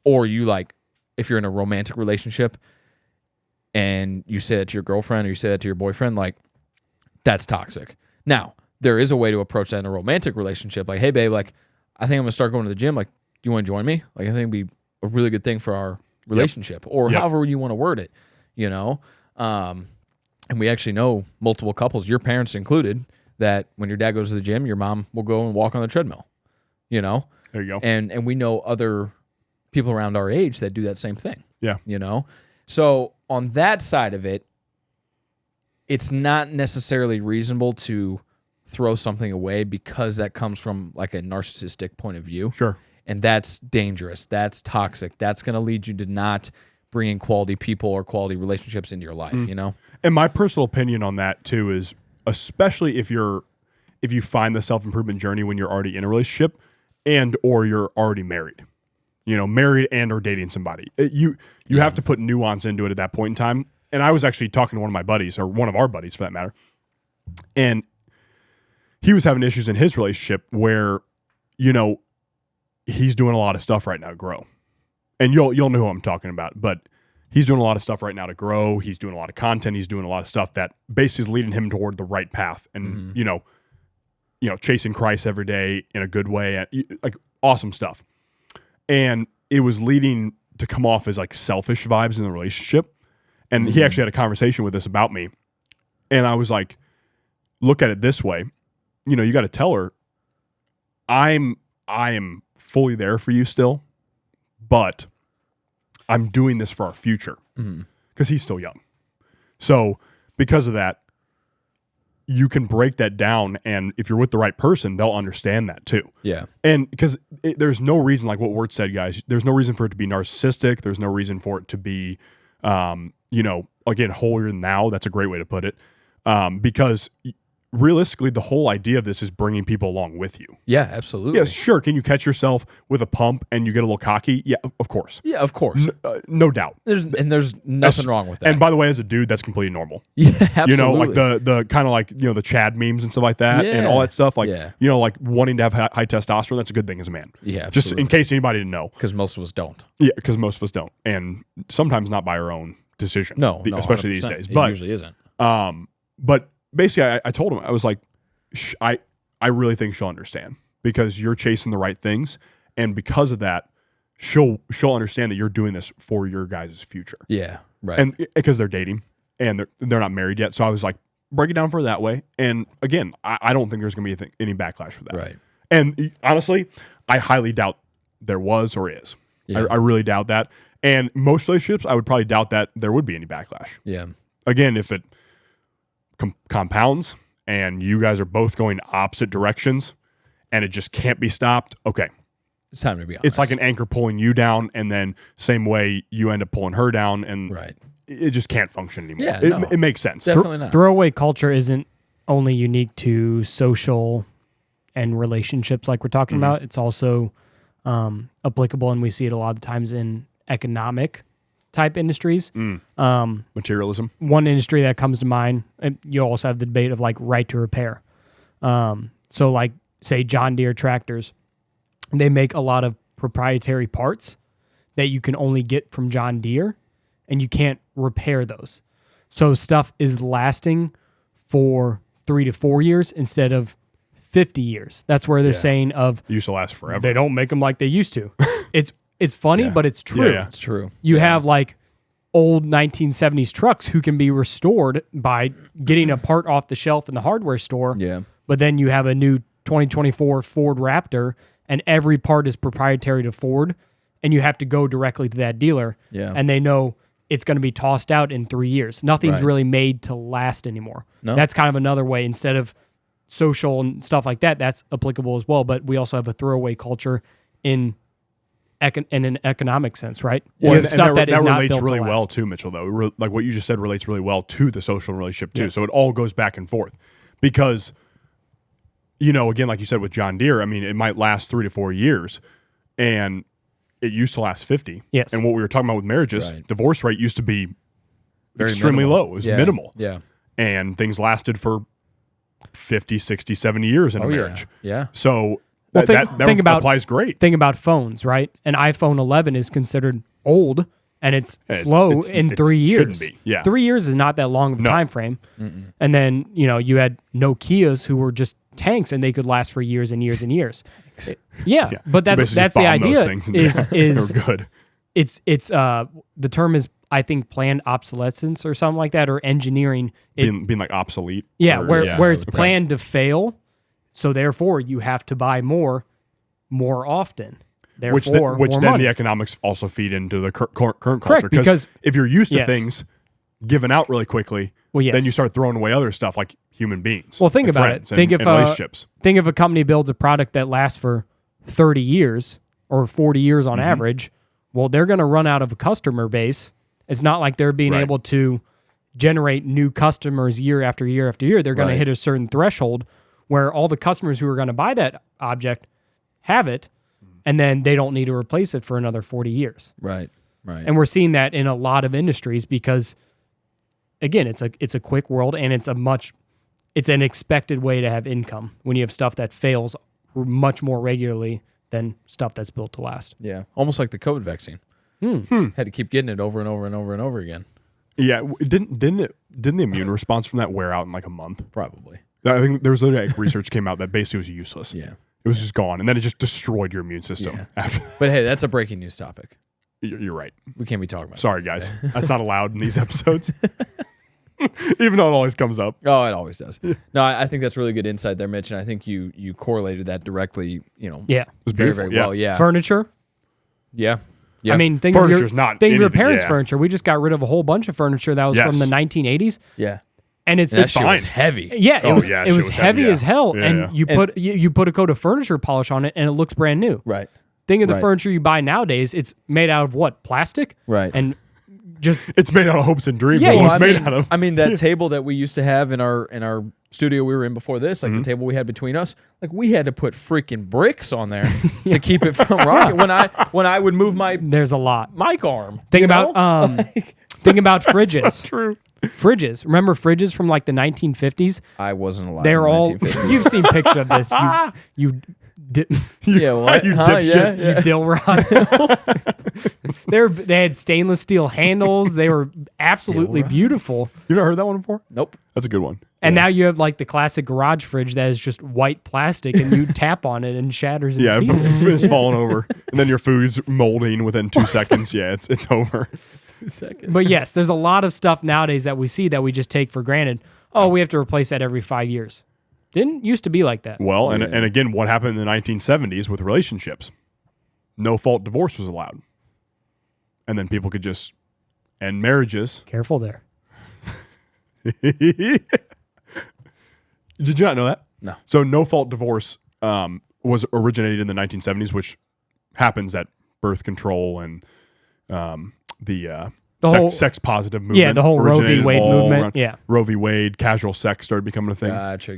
Or you like, if you're in a romantic relationship and you say that to your girlfriend or you say that to your boyfriend, like that's toxic. Now, there is a way to approach that in a romantic relationship. Like, hey babe, like I think I'm gonna start going to the gym. Like, do you want to join me? Like, I think it'd be a really good thing for our relationship, or however you want to word it, And we actually know multiple couples, your parents included, that when your dad goes to the gym, your mom will go and walk on the treadmill. There you go. And we know other people around our age that do that same thing. Yeah. So on that side of it, it's not necessarily reasonable to throw something away because that comes from like a narcissistic point of view. Sure. And that's dangerous. That's toxic. That's going to lead you to not bringing quality people or quality relationships into your life, And my personal opinion on that too is, especially if you find the self-improvement journey when you're already in a relationship and or you're already married. Married and or dating somebody. You have to put nuance into it at that point in time. And I was actually talking to one of my buddies, or one of our buddies for that matter, and he was having issues in his relationship where, he's doing a lot of stuff right now to grow. And you'll know who I'm talking about, but he's doing a lot of stuff right now to grow. He's doing a lot of content. He's doing a lot of stuff that basically is leading him toward the right path and, chasing Christ every day in a good way. Like awesome stuff. And it was leading to come off as like selfish vibes in the relationship. And he actually had a conversation with us about me. And I was like, look at it this way. You know, you got to tell her, I am fully there for you still, but I'm doing this for our future because he's still young. So because of that, you can break that down, and if you're with the right person, they'll understand that too. Yeah. And because there's no reason, like what Wurtz said, guys, there's no reason for it to be narcissistic. There's no reason for it to be, you know, again, holier than thou. That's a great way to put it. Because realistically, the whole idea of this is bringing people along with you. Yeah, absolutely. Yeah, sure. Can you catch yourself with a pump and you get a little cocky? Yeah, of course. Yeah, of course. No doubt. There's nothing wrong with that. And by the way, as a dude, that's completely normal. Yeah, absolutely. You know, like the kind of like, you know, the Chad memes and stuff like that and all that stuff. Like, you know, like wanting to have high testosterone, that's a good thing as a man. Yeah, absolutely. Just in case anybody didn't know. Because most of us don't. Yeah, because most of us don't. And sometimes not by our own decision. No, especially these 100%. days. It But usually isn't. But basically, I told him, I was like, I really think she'll understand because you're chasing the right things, and because of that, she'll understand that you're doing this for your guys' future. Yeah, right. And because they're dating and they're not married yet, so I was like, break it down for that way. And again, I don't think there's going to be any backlash for that. Right. And honestly, I highly doubt there was or is. Yeah. I really doubt that. And most relationships, I would probably doubt that there would be any backlash. Yeah. Again, if it compounds and you guys are both going opposite directions and it just can't be stopped, okay. It's time to be honest. It's like an anchor pulling you down, and then same way you end up pulling her down, and it just can't function anymore. Yeah, it makes sense. Definitely not. Throwaway culture isn't only unique to social and relationships like we're talking about. It's also applicable, and we see it a lot of times in economic type industries. Materialism. One industry that comes to mind, and you also have the debate of like right to repair. So like say John Deere tractors, they make a lot of proprietary parts that you can only get from John Deere, and you can't repair those. So stuff is lasting for 3 to 4 years instead of 50 years. That's where they're saying of It used to last forever. they don't make them like they used to. It's funny, but it's true. It's true. You have like old 1970s trucks who can be restored by getting a part off the shelf in the hardware store. Yeah. But then you have a new 2024 Ford Raptor, and every part is proprietary to Ford, and you have to go directly to that dealer. Yeah. And they know it's going to be tossed out in 3 years. Nothing's really made to last anymore. No. That's kind of another way. Instead of social and stuff like that, that's applicable as well. But we also have a throwaway culture in an economic sense, right? Well, You have stuff that is not relates built really to well last. too, Mitchell, though. Like what you just said relates really well to the social relationship too. Yes. So it all goes back and forth because, you know, again, like you said with John Deere, I mean, it might last 3 to 4 years, and it used to last 50. Yes. And what we were talking about with marriages, divorce rate used to be Very extremely minimal. low. It was minimal. Yeah. And things lasted for 50, 60, 70 years in a marriage. Yeah. So Well, that applies great. Think about phones, right? An iPhone 11 is considered old, and it's slow in 3 years. Shouldn't be. Yeah. 3 years is not that long of a time frame. And then, you know, you had Nokias who were just tanks, and they could last for years and years and years. Yeah, but that's the idea. Is they're good. It's the term is, I think, planned obsolescence or something like that, or engineering. Being like obsolete. Yeah, or, where it's planned to fail, so therefore you have to buy more often. Therefore, which more then money. the economics also feed into the current culture. Correct, because if you're used to things giving out really quickly, yes. then you start throwing away other stuff like human beings. Well, think like about friends it. Think and relationships. Think if a company builds a product that lasts for 30 years or 40 years on average, well, they're going to run out of a customer base. It's not like they're being able to generate new customers year after year after year. They're going to hit a certain threshold where all the customers who are going to buy that object have it, and then they don't need to replace it for another 40 years. Right. And we're seeing that in a lot of industries because, again, it's a quick world, and it's an expected way to have income when you have stuff that fails much more regularly than stuff that's built to last. Yeah. Almost like the COVID vaccine. Had to keep getting it over and over and over and over again. Yeah, didn't the immune response from that wear out in like a month? Probably. I think there was like research came out that basically was useless. Yeah. It was just gone, and then it just destroyed your immune system. Yeah. After But hey, that's a breaking news topic. you're right. We can't be talking about Sorry, guys. That's not allowed in these episodes. Even though it always comes up. Oh, it always does. No, I think that's really good insight there, Mitch, and I think you correlated that directly, Yeah. It was very, beautiful. very well. Yeah. Furniture. Yeah. Yeah. I mean, think of Furniture's not your anything, parents' yeah. furniture. We just got rid of a whole bunch of furniture that was Yes. from the 1980s. Yeah. And it's And that shit fine. was heavy. yeah, Oh, it was yeah, it shit was was heavy heavy, as yeah. hell, Yeah, and yeah. you put a coat of furniture polish on it, and it looks brand new. Right. Think of the Right. furniture you buy nowadays; it's made out of what, plastic? Right. And just It's made out of hopes and dreams. Yeah, is what well, it's I made mean, out of. I mean, that table that we used to have in our studio we were in before this, like the table we had between us, like we had to put freaking bricks on there to keep it from rocking. When I would move my there's a lot. mic arm. Think you about know? think about fridges. That's true. Fridges. Remember fridges from like the 1950s? I wasn't alive. They're in the all. 1950s. You've seen pictures of this. You Yeah, what? You Huh? dipshit. Yeah, yeah. you dill rod. They had stainless steel handles. They were absolutely Dill rod? beautiful. You never heard that one before? Nope. That's a good one. And now you have like the classic garage fridge that is just white plastic, and you tap on it and shatters into Yeah, pieces. it's falling over, and then your food's molding within 2 seconds. Yeah, it's over. 2 seconds. But yes, there's a lot of stuff nowadays that we see that we just take for granted. Oh, we have to replace that every 5 years. Didn't used to be like that. Well, and again, what happened in the 1970s with relationships? No fault divorce was allowed, and then people could just end marriages. Careful there. Did you not know that? No. So no fault divorce was originated in the 1970s, which happens at birth control and the whole- sex positive movement. Yeah, the whole Roe v. originated Wade all movement. around- Yeah. Roe v. Wade, casual sex started becoming a thing. Gotcha.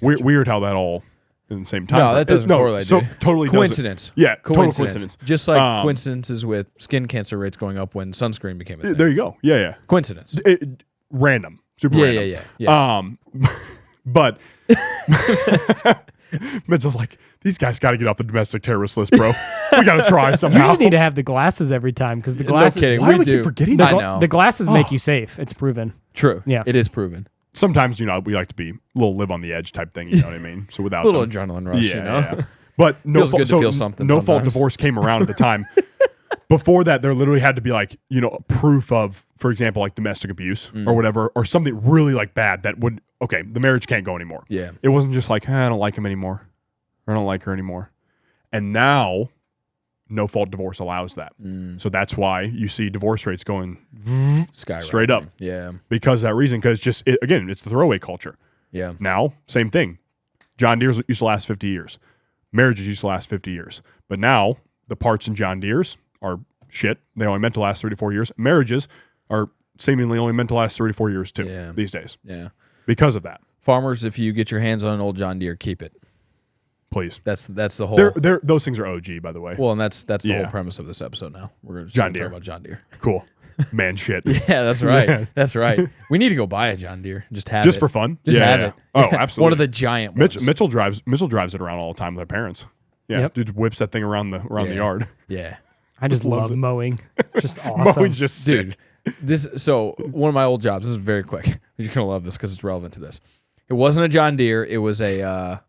Weird how that all in the same time. No, that doesn't correlate, So dude. totally doesn't. Coincidence. Yeah, total coincidence. Just like coincidences with skin cancer rates going up when sunscreen became a thing. There you go. Yeah. Coincidence. Random. Super Yeah. random. But Mitchell's like, these guys got to get off the domestic terrorist list, bro. We got to try You somehow. just need to have the glasses every time because the glasses. No kidding. Why do We we keep do. forgetting The, that? I gla- know. the glasses make you safe. It's proven. True. Yeah. It is proven. Sometimes, we like to be a little live on the edge type thing. You know what I mean? So without A little them. adrenaline rush, Yeah, you know? yeah. But no Feels fault, good to feel something No fault sometimes. divorce came around at the time. Before that, there literally had to be like, proof of, for example, like domestic abuse or whatever, or something really like bad that would, okay, the marriage can't go anymore. Yeah. It wasn't just like, I don't like him anymore. Or I don't like her anymore. And now, no fault divorce allows that. So that's why you see divorce rates going Skyrocketing. straight up Yeah. because of that reason. Because again, it's the throwaway culture. Yeah. Now, same thing. John Deere's used to last 50 years. Marriages used to last 50 years. But now, the parts in John Deere's are shit. They only meant to last 3 to 4 years. Marriages are seemingly only meant to last 3 to 4 years too these days Yeah. because of that. Farmers, if you get your hands on an old John Deere, keep it. Please. That's the whole. Those things are OG, by the way. Well, and that's the Yeah. whole premise of this episode. Now we're going to John talk Deere. about John Deere. Cool. Man shit. Yeah, that's right. Yeah. That's right. We need to go buy a John Deere. Just have Just it. for fun? Just Yeah, have yeah. it. Oh, Yeah. absolutely. One of the giant ones. Mitchell drives it around all the time with our parents. Yeah, Yep. dude whips that thing around the Yeah. yard. Yeah. I just loves love it. mowing. Just awesome. Mowing's just sick. Dude, so one of my old jobs. This is very quick. You're gonna love this because it's relevant to this. It wasn't a John Deere. It was a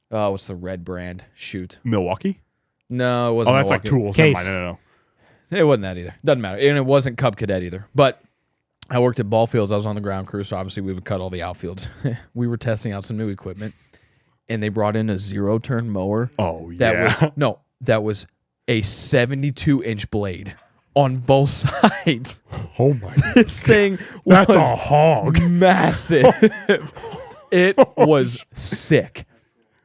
what's the red brand? Shoot. Milwaukee? No, it wasn't. Oh, that's like Milwaukee. tools. Case. Never mind. No. It wasn't that either. Doesn't matter. And it wasn't Cub Cadet either. But I worked at ball fields. I was on the ground crew, so obviously we would cut all the outfields. We were testing out some new equipment, and they brought in a 0-turn mower. Oh, That yeah. that was a 72-inch blade on both sides. Oh, my. This thing That's was a hog. massive. It was sick.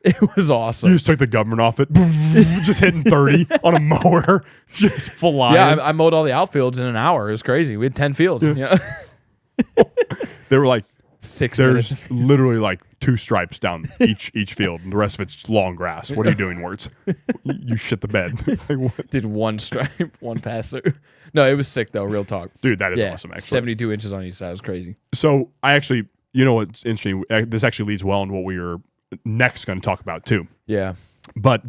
It was You awesome. just took the government off it. Just hitting 30 on a mower. Just flying. Yeah, I mowed all the outfields in an hour. It was crazy. We had 10 fields. Yeah. They were like, 6 there's minutes. literally like 2 stripes down each field, and the rest of it's just long grass. What are you doing, Wurtz? You shit the bed. Like, what? Did one stripe, one pass through. No, it was sick though. Real talk. Dude, that is Yeah, awesome, actually. 72 inches on each side. It was crazy. So I actually, what's interesting? This actually leads well into what we are next going to talk about too. Yeah. But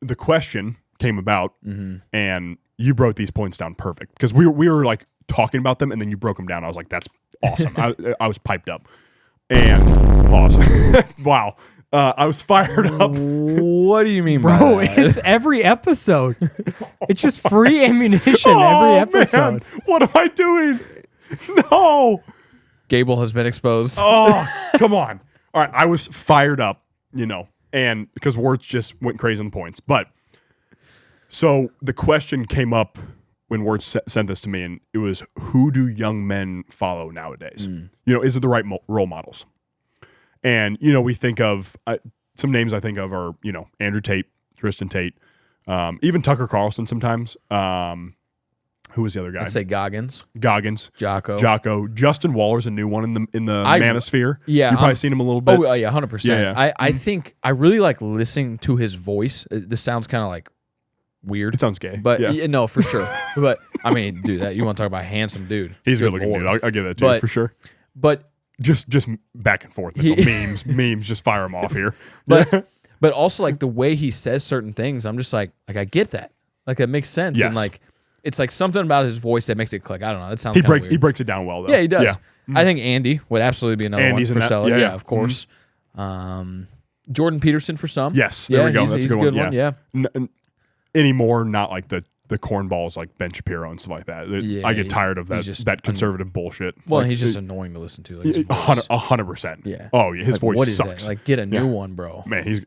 the question came about, Mm-hmm. and you broke these points down perfect because we were like talking about them, and then you broke them down. I was like, that's awesome. I was piped up. And pause. Wow. I was fired up. What do you mean, Bro, by that? it's every episode. It's just free ammunition every episode. Man, what am I doing? No. Gable has been exposed. Oh, come on. All right, I was fired up, and because Wurtz just went crazy on the points. But so the question came up when Wurtz sent this to me, and it was, who do young men follow nowadays? Is it the right role models? And, we think of some names I think of are, Andrew Tate, Tristan Tate, even Tucker Carlson sometimes. Who was the other guy? I'd say Goggins. Jocko. Justin Waller's a new one in the manosphere. Yeah. You've probably seen him a little bit. Oh, yeah, 100%. Yeah. I think I really like listening to his voice. This sounds kind of like weird. It sounds gay. But yeah. no, for sure. But I mean, dude, you want to talk about a handsome dude. He's a good looking dude. I'll give that to you for sure. But just back and forth. Memes, just fire them off here. But also like the way he says certain things, I'm just like I get that. Like that makes sense. Yes. And like it's like something about his voice that makes it click. I don't know. That sounds weird. He breaks it down well though. Yeah, he does. Yeah. I think Andy would absolutely be another Andy's one for Sella. Yeah, of course. Jordan Peterson for some. Yes, there we go. That's a good one. Yeah. Anymore, not like the cornballs like Ben Shapiro and stuff like that. I get tired of that conservative bullshit. Well, like, he's just annoying to listen to. Like 100%. Yeah. Oh, yeah, his voice what is sucks. That? Like, get a new one, bro. Man, he's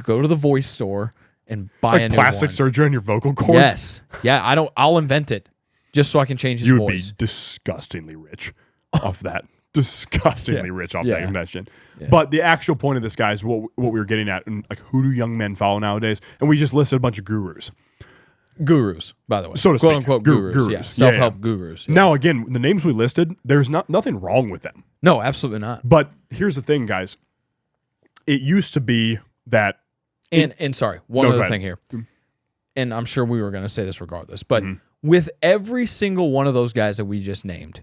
go to the voice store and buy a new plastic one. surgery on your vocal cords. Yes. Yeah. I'll invent it just so I can change his you voice. would be disgustingly rich off that. Disgustingly rich off that invention. Yeah. But the actual point of this, guys, what we were getting at, and like, who do young men follow nowadays? And we just listed a bunch of gurus. Gurus, by the way. So to quote speak. unquote gurus. Yeah. Self-help gurus. Yeah. Now, again, the names we listed, there's nothing wrong with them. No, absolutely not. But here's the thing, guys. It used to be that. And sorry, one other thing here. And I'm sure we were going to say this regardless. But with every single one of those guys that we just named,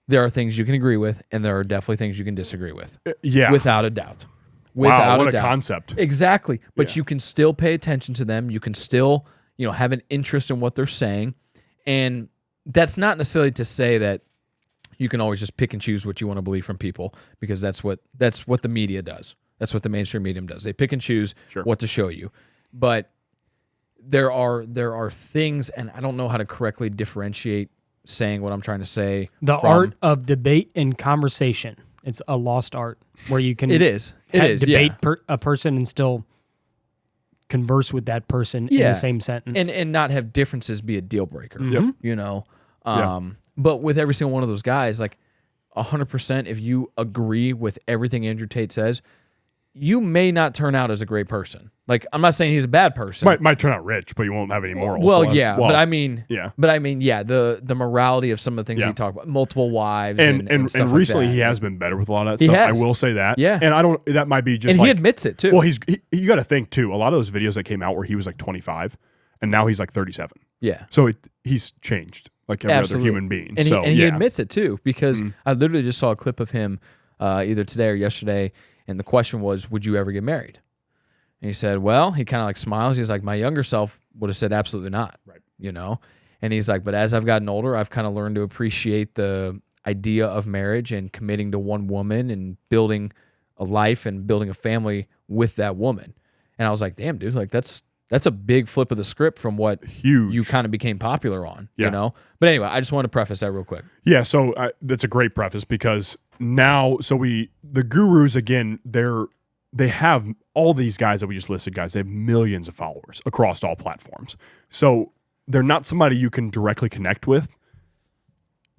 there are things you can agree with, and there are definitely things you can disagree with. Yeah. Without a doubt. Wow, what a concept. Exactly. But you can still pay attention to them. You can still, have an interest in what they're saying. And that's not necessarily to say that you can always just pick and choose what you want to believe from people, because that's what the media does. That's what the mainstream medium does. They pick and choose what to show you. But there are things, and I don't know how to correctly differentiate saying what I'm trying to say. The art of debate and conversation. It's a lost art where you can debate a person and still converse with that person in the same sentence. And not have differences be a deal breaker. Yep. But with every single one of those guys, like 100%, if you agree with everything Andrew Tate says, you may not turn out as a great person. Like, I'm not saying he's a bad person. Might turn out rich, but you won't have any morals. But I mean, the morality of some of the things he talked about, multiple wives, and stuff recently like that. he has been better with a lot of that stuff. Has. I will say that. Yeah, and that might be just. And he admits it too. Well, you got to think too. A lot of those videos that came out where he was like 25, and now he's like 37. Yeah. So he's changed like every other human being. And he admits it too, because I literally just saw a clip of him either today or yesterday. And the question was, would you ever get married? And he said, well, he kind of like smiles. He's like, my younger self would have said absolutely not. Right. And he's like, but as I've gotten older, I've kind of learned to appreciate the idea of marriage and committing to one woman and building a life and building a family with that woman. And I was like, damn, dude, like that's a big flip of the script from what you kind of became popular on, But anyway, I just wanted to preface that real quick. Yeah, so that's a great preface, because now, the gurus, again, they have all these guys that we just listed, guys. They have millions of followers across all platforms. So they're not somebody you can directly connect with.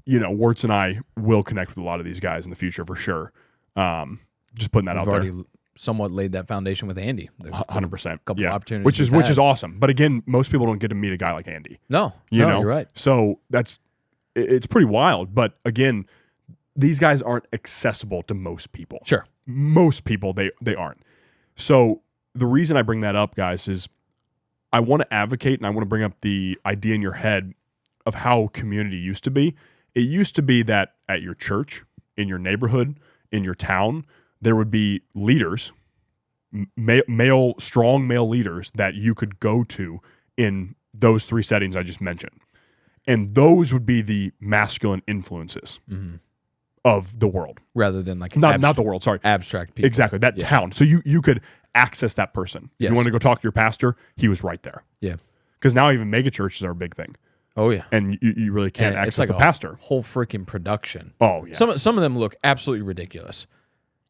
Wurtz and I will connect with a lot of these guys in the future for sure. Just putting that out there. Somewhat laid that foundation with Andy. 100%. Couple opportunities. Which is awesome. But again, most people don't get to meet a guy like Andy. No, you're right. So it's pretty wild. But again, these guys aren't accessible to most people. Sure. Most people, they aren't. So the reason I bring that up, guys, is I want to advocate and I want to bring up the idea in your head of how community used to be. It used to be that at your church, in your neighborhood, in your town, there would be leaders, strong male leaders that you could go to in those three settings I just mentioned. And those would be the masculine influences of the world. Rather than like Not the world, sorry. Abstract people. Exactly, that town. So you could access that person. If you want to go talk to your pastor, he was right there. Yeah. Because now even mega churches are a big thing. Oh yeah. And you really can't access like the pastor. Whole freaking production. Oh yeah. Some of them look absolutely ridiculous.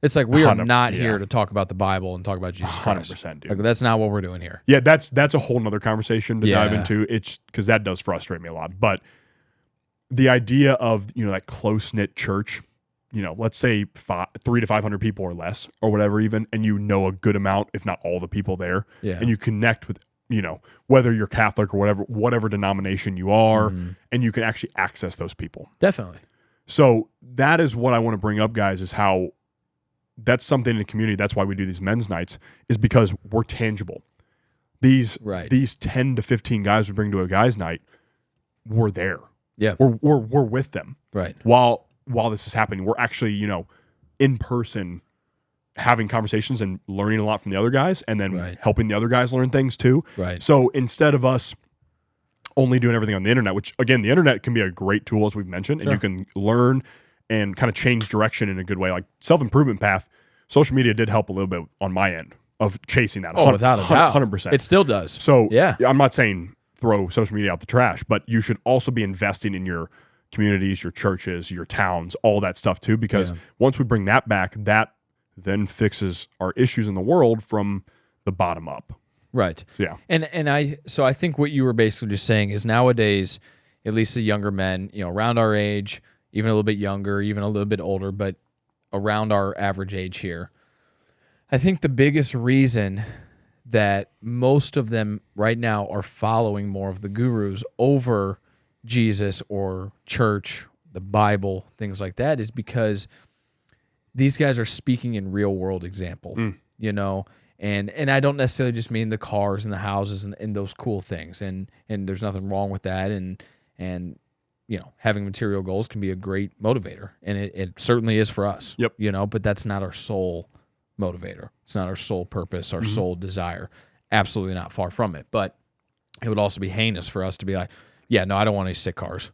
It's like we are not yeah. here to talk about the Bible and talk about Jesus Christ. 100%, dude. Like, that's not what we're doing here. Yeah, that's a whole nother conversation to dive Yeah. into. It's because that does frustrate me a lot. But the idea of that close knit church, let's say 300 to 500 people or less or whatever, even, and a good amount, if not all the people there, Yeah. and you connect with whether you're Catholic or whatever denomination you are, and you can actually access those people. Definitely. So that is what I want to bring up, guys, is how that's something in the community. That's why we do these men's nights, is because we're tangible. These 10 to 15 guys we bring to a guys' night, we're there. Yeah. We're with them. Right. While this is happening, we're actually, in person having conversations and learning a lot from the other guys, and then helping the other guys learn things too. Right. So instead of us only doing everything on the internet, which again, the internet can be a great tool, as we've mentioned, and you can learn and kind of change direction in a good way. Like self-improvement path, social media did help a little bit on my end of chasing that. Oh, without a doubt. 100%. It still does. So yeah, I'm not saying throw social media out the trash, but you should also be investing in your communities, your churches, your towns, all that stuff too, because once we bring that back, that then fixes our issues in the world from the bottom up. Right. Yeah. And I think what you were basically just saying is nowadays, at least the younger men, around our age, even a little bit younger, even a little bit older, but around our average age here, I think the biggest reason that most of them right now are following more of the gurus over Jesus or church, the Bible, things like that, is because these guys are speaking in real world example, and I don't necessarily just mean the cars and the houses and those cool things, and there's nothing wrong with that, and having material goals can be a great motivator, and it certainly is for us. Yep. But that's not our sole motivator. It's not our sole purpose, our sole desire. Absolutely not, far from it. But it would also be heinous for us to be like, yeah, no, I don't want any sick cars.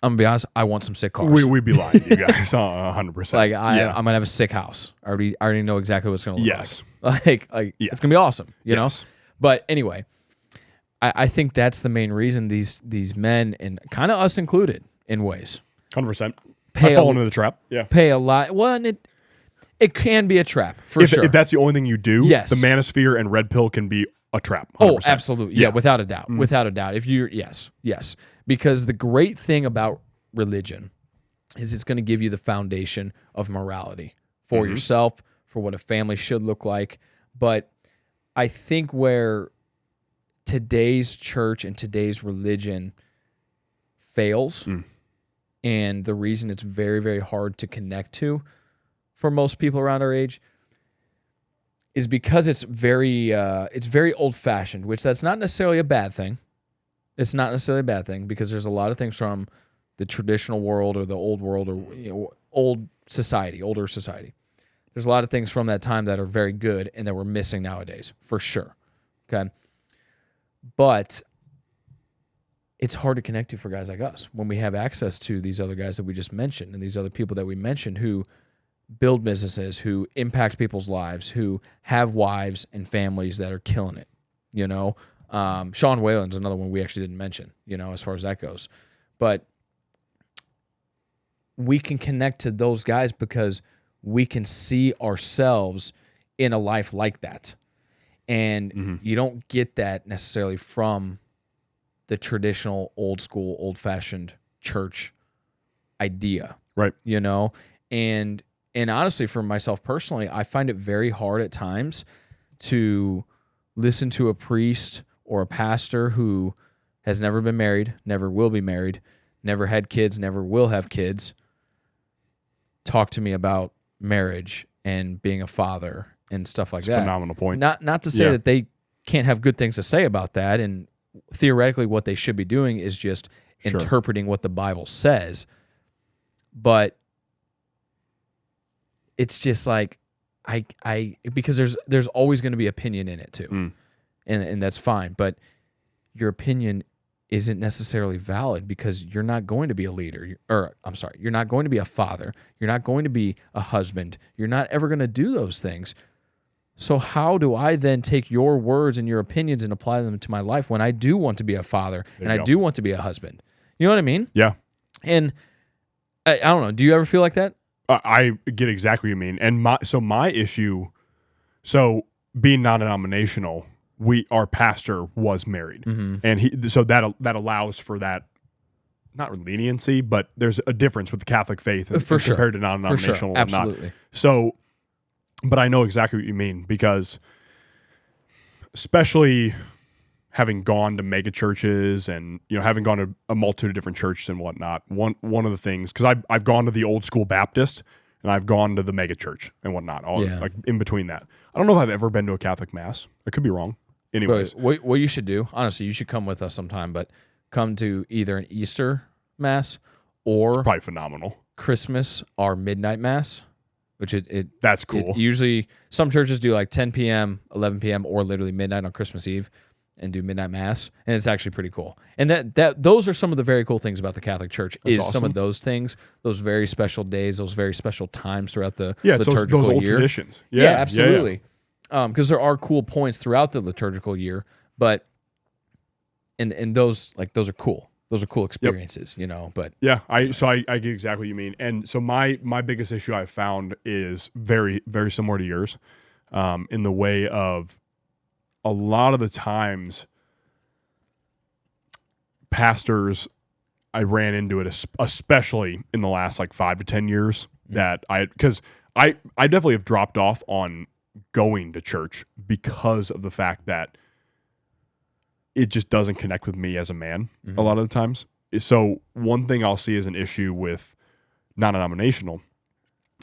I'm going to be honest, I want some sick cars. We'd be lying to you guys, 100%. Like, I'm going to have a sick house. I already know exactly what it's going to look like. Like it's going to be awesome, you know? But anyway, I think that's the main reason these men, and kind of us included in ways. 100%. I fall into the trap. Yeah. Pay a lot. Well, and it can be a trap, for sure. If that's the only thing you do, yes, the manosphere and red pill can be a trap. 100%. Oh, absolutely. Yeah, without a doubt. Without a doubt. If you're, yes. Because the great thing about religion is it's going to give you the foundation of morality for yourself, for what a family should look like. But I think where today's church and today's religion fails, and the reason it's very, very hard to connect to for most people around our age, is because it's very old-fashioned, which that's not necessarily a bad thing. It's not necessarily a bad thing, because there's a lot of things from the traditional world or the old world, or older society. There's a lot of things from that time that are very good and that we're missing nowadays, for sure. Okay, but it's hard to connect to for guys like us when we have access to these other guys that we just mentioned and these other people that we mentioned who build businesses, who impact people's lives, who have wives and families that are killing it. Sean Whalen's another one we actually didn't mention, as far as that goes. But we can connect to those guys because we can see ourselves in a life like that. And you don't get that necessarily from the traditional, old school, old-fashioned church idea. Right. And honestly, for myself personally, I find it very hard at times to listen to a priest or a pastor who has never been married, never will be married, never had kids, never will have kids, talk to me about marriage and being a father and stuff like that. Phenomenal point. Not to say that they can't have good things to say about that, and theoretically what they should be doing is just interpreting what the Bible says. But it's just like I because there's always going to be opinion in it too. And that's fine, but your opinion isn't necessarily valid because you're not going to be a leader, you're not going to be a father, you're not going to be a husband, you're not ever going to do those things. So how do I then take your words and your opinions and apply them to my life when I do want to be a father and I do want to be a husband? You know what I mean? Yeah. And I don't know. Do you ever feel like that? I get exactly what you mean. And my issue, being non-denominational, our pastor was married, and that allows for that, not leniency, but there's a difference with the Catholic faith compared to non-denominational. For sure. Absolutely. Not. So, but I know exactly what you mean, because especially having gone to mega churches and having gone to a multitude of different churches and whatnot, one of the things, because I've gone to the old school Baptist and I've gone to the mega church and whatnot, like in between that. I don't know if I've ever been to a Catholic mass. I could be wrong. Anyways, what you should do, honestly, you should come with us sometime, but come to either an Easter mass or it's probably phenomenal. Christmas or midnight mass, which that's cool. Usually some churches do like 10 p.m., 11 p.m., or literally midnight on Christmas Eve and do midnight mass, and it's actually pretty cool. And those are some of the very cool things about the Catholic Church. That's awesome. Some of those things, those very special days, those very special times throughout the liturgical those old year. Traditions. Yeah, absolutely. Because there are cool points throughout the liturgical year, but and those are cool. Those are cool experiences, But yeah, I get exactly what you mean. And so my biggest issue I've found is very, very similar to yours, in the way of a lot of the times pastors, I ran into it, especially in the last 5 to 10 years, that because I definitely have dropped off on going to church because of the fact that it just doesn't connect with me as a man a lot of the times. So one thing I'll see as an issue with non-denominational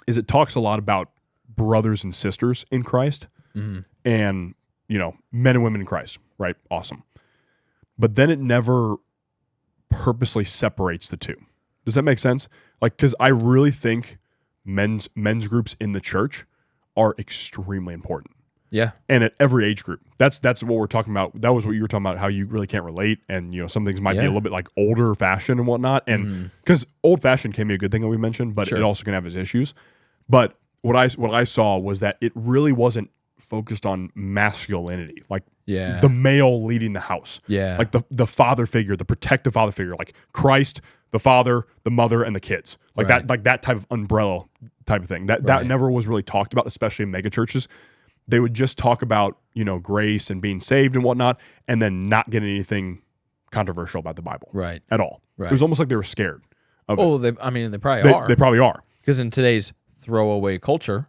is it talks a lot about brothers and sisters in Christ and, men and women in Christ, right? Awesome. But then it never purposely separates the two. Does that make sense? Because I really think men's groups in the church are extremely important. Yeah. And at every age group. That's what we're talking about. That was what you were talking about, how you really can't relate. And, some things might be a little bit older fashioned and whatnot. And because old fashioned can be a good thing that we mentioned, but it also can have its issues. But what I saw was that it really wasn't focused on masculinity, the male leading the house. Yeah. The father figure, the protective father figure, Christ, the father, the mother, and the kids. That type of umbrella type of thing. That never was really talked about, especially in mega churches. They would just talk about, grace and being saved and whatnot, and then not get anything controversial about the Bible. Right. At all. Right. It was almost like they were scared of it. They probably are. They probably are. Because in today's throwaway culture,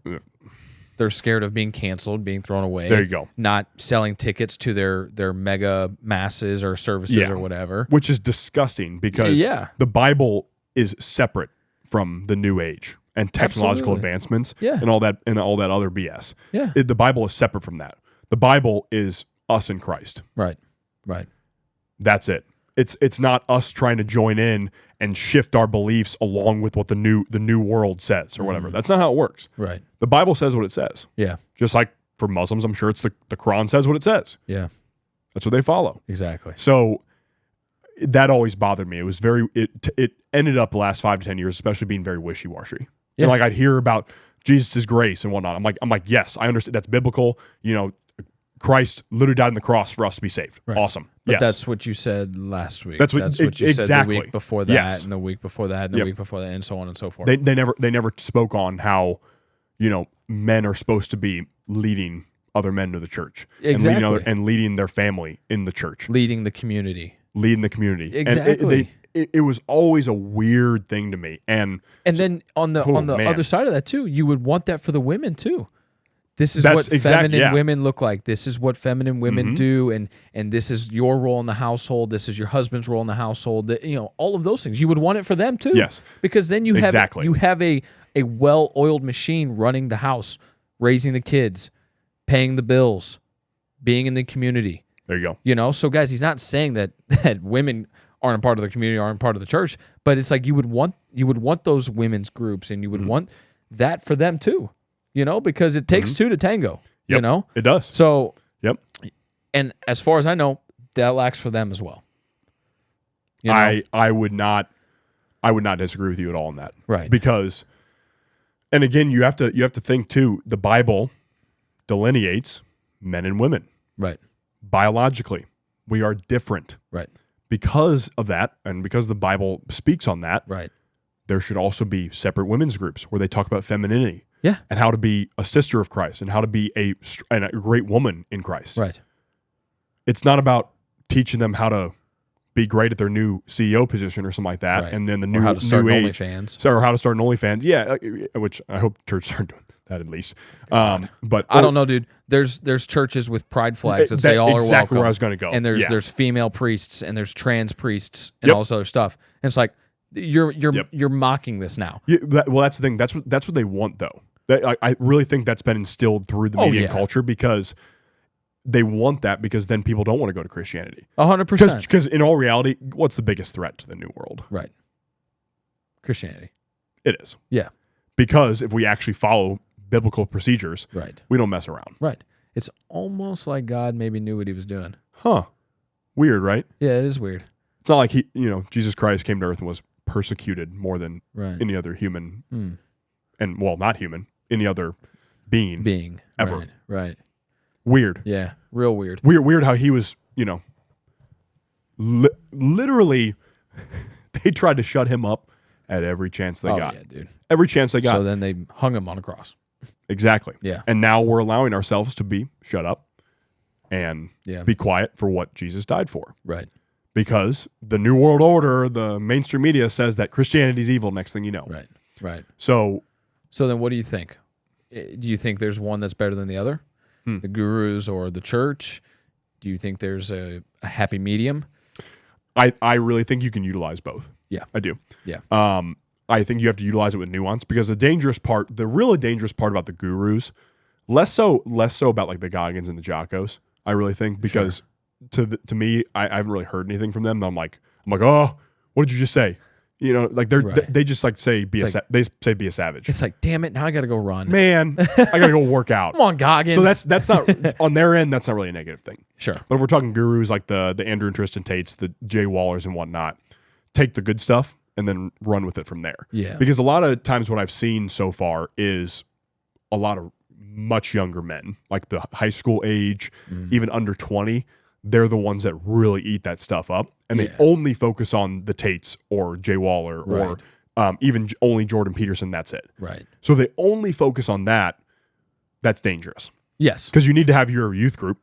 they're scared of being canceled, being thrown away. There you go. Not selling tickets to their mega masses or services or whatever. Which is disgusting because the Bible is separate from the new age and technological advancements and all that other BS. Yeah. The Bible is separate from that. The Bible is us in Christ. Right. That's it. It's not us trying to join in and shift our beliefs along with what the new world says or whatever. That's not how it works. Right. The Bible says what it says. Yeah. Just like for Muslims, I'm sure it's the Quran says what it says. Yeah. That's what they follow. Exactly. So that always bothered me. It was it ended up the last 5 to 10 years, especially being very wishy-washy. Yeah. And I'd hear about Jesus' grace and whatnot. I'm like, yes, I understand that's biblical. Christ literally died on the cross for us to be saved. Right. Awesome. But that's what you said last week. That's what you said the week before that, and the week before that, and the week before that, and so on and so forth. They never spoke on how, men are supposed to be leading other men to the church. Exactly. And leading their family in the church. Leading the community. Exactly. And it was always a weird thing to me. And then on the other side of that too, you would want that for the women too. This is what feminine women look like. This is what feminine women do, and this is your role in the household. This is your husband's role in the household. All of those things. You would want it for them too. Yes, because then you have a well-oiled machine running the house, raising the kids, paying the bills, being in the community. There you go. So guys, he's not saying that women aren't a part of the community, aren't part of the church, but it's like you would want those women's groups, and you would want that for them too. Because it takes two to tango, It does. So, and as far as I know, that lacks for them as well. You know? I would not disagree with you at all on that. Right. Because, and again, you have to think too, the Bible delineates men and women. Right. Biologically, we are different. Right. Because of that, and because the Bible speaks on that, Right. there should also be separate women's groups where they talk about femininity. Yeah. And how to be a sister of Christ and how to be a great woman in Christ. Right. It's not about teaching them how to be great at their new CEO position or something like that. Right. And then the Or new how to start new an age, OnlyFans. or how to start an OnlyFans. Yeah, which I hope churches start doing that at least. But I don't know, dude. There's churches with pride flags that say all are welcome. Exactly where I was going to go. And there's female priests and there's trans priests and all this other stuff. And it's like you're mocking this now. Yeah, well, that's the thing. That's what they want, though. I really think that's been instilled through the media and culture because they want that because then people don't want to go to Christianity. 100%. Because in all reality, what's the biggest threat to the new world? Right. Christianity. It is. Yeah. Because if we actually follow biblical procedures, Right. we don't mess around. Right. It's almost like God maybe knew what he was doing. Huh. Weird, right? Yeah, it is weird. It's not like Jesus Christ came to earth and was persecuted more than Right. any other human, and well, not human, any other being ever. Right. Right. Weird. Yeah. Real weird. Weird how he was, literally, they tried to shut him up at every chance they got. Yeah, dude. Every chance they got. So then they hung him on a cross. Exactly. Yeah. And now we're allowing ourselves to be shut up and be quiet for what Jesus died for. Right. Because the New World Order, the mainstream media says that Christianity is evil next thing you know. Right. Right. So then what do you think? Do you think there's one that's better than the other? The gurus or the church? Do you think there's a happy medium? I really think you can utilize both. Yeah. I do. Yeah. I think you have to utilize it with nuance because the really dangerous part about the gurus, less so about like the Goggins and the Jockos, I really think, because to me, I haven't really heard anything from them. I'm like, oh, what did you just say? Like they just like say be a savage. It's like, damn it, now I got to go run. Man, I got to go work out. Come on, Goggins. So that's not on their end. That's not really a negative thing. Sure. But if we're talking gurus like the Andrew and Tristan Tates, the Jay Wallers and whatnot, take the good stuff and then run with it from there. Yeah. Because a lot of times what I've seen so far is a lot of much younger men, like the high school age, even under 20. They're the ones that really eat that stuff up. And they only focus on the Tates or Jay Waller or even only Jordan Peterson. That's it. Right. So they only focus on that. That's dangerous. Yes. Because you need to have your youth group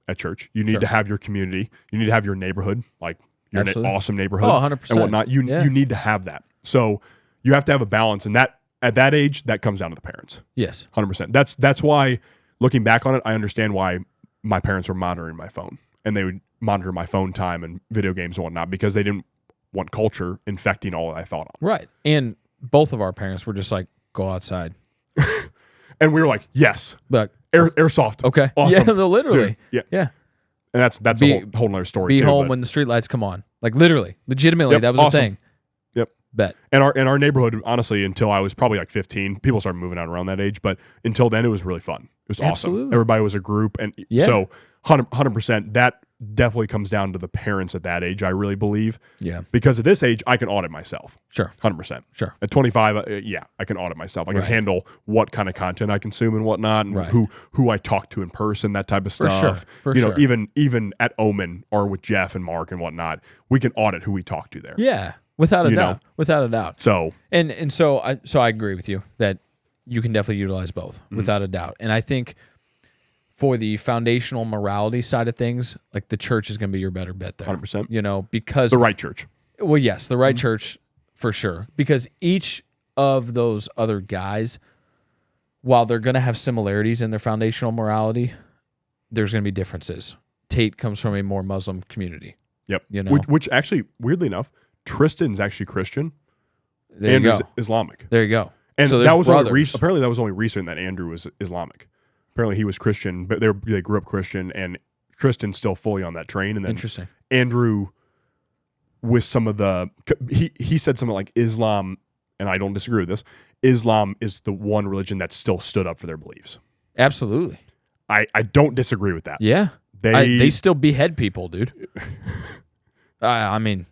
at church. You need to have your community. You need to have your neighborhood, like you're in an awesome neighborhood 100%. and whatnot. You need to have that. So you have to have a balance. And that at that age, that comes down to the parents. Yes. 100%. That's why, looking back on it, I understand why my parents were monitoring my phone. And they would monitor my phone time and video games and whatnot because they didn't want culture infecting all that I thought on. Right. And both of our parents were just like, go outside. And we were like, yes. But airsoft. Okay. Awesome. Yeah, literally. Dude, Yeah. And that's a whole nother story. Be too, home but when the streetlights come on. Like literally, legitimately, that was a thing. Yep. Bet. And our neighborhood, honestly, until I was probably like 15, people started moving out around that age. But until then, it was really fun. It was Absolutely. awesome. Everybody was a group. And so 100%, that definitely comes down to the parents at that age, I really believe. Yeah. Because at this age, I can audit myself. Sure. 100%. Sure. At 25, I can audit myself. I can handle what kind of content I consume and whatnot, and who I talk to in person, that type of stuff. For sure. Even at Omen or with Jeff and Mark and whatnot, we can audit who we talk to there. Yeah. Without a doubt. Without a doubt. So and so I agree with you that you can definitely utilize both without a doubt. And I think for the foundational morality side of things, like the church is going to be your better bet there. 100%. Because the right church. Well, yes, the right church for sure. Because each of those other guys, while they're going to have similarities in their foundational morality, there's going to be differences. Tate comes from a more Muslim community. Yep. Which actually, weirdly enough, Tristan's actually Christian. There Andrew's you go. Islamic. There you go. And so that was brothers. apparently that was only recent that Andrew was Islamic. Apparently he was Christian, but they grew up Christian, and Tristan's still fully on that train. And then Interesting. Andrew, with some of the he said something like Islam, and I don't disagree with this. Islam is the one religion that still stood up for their beliefs. Absolutely. I don't disagree with that. Yeah. They still behead people, dude. I mean,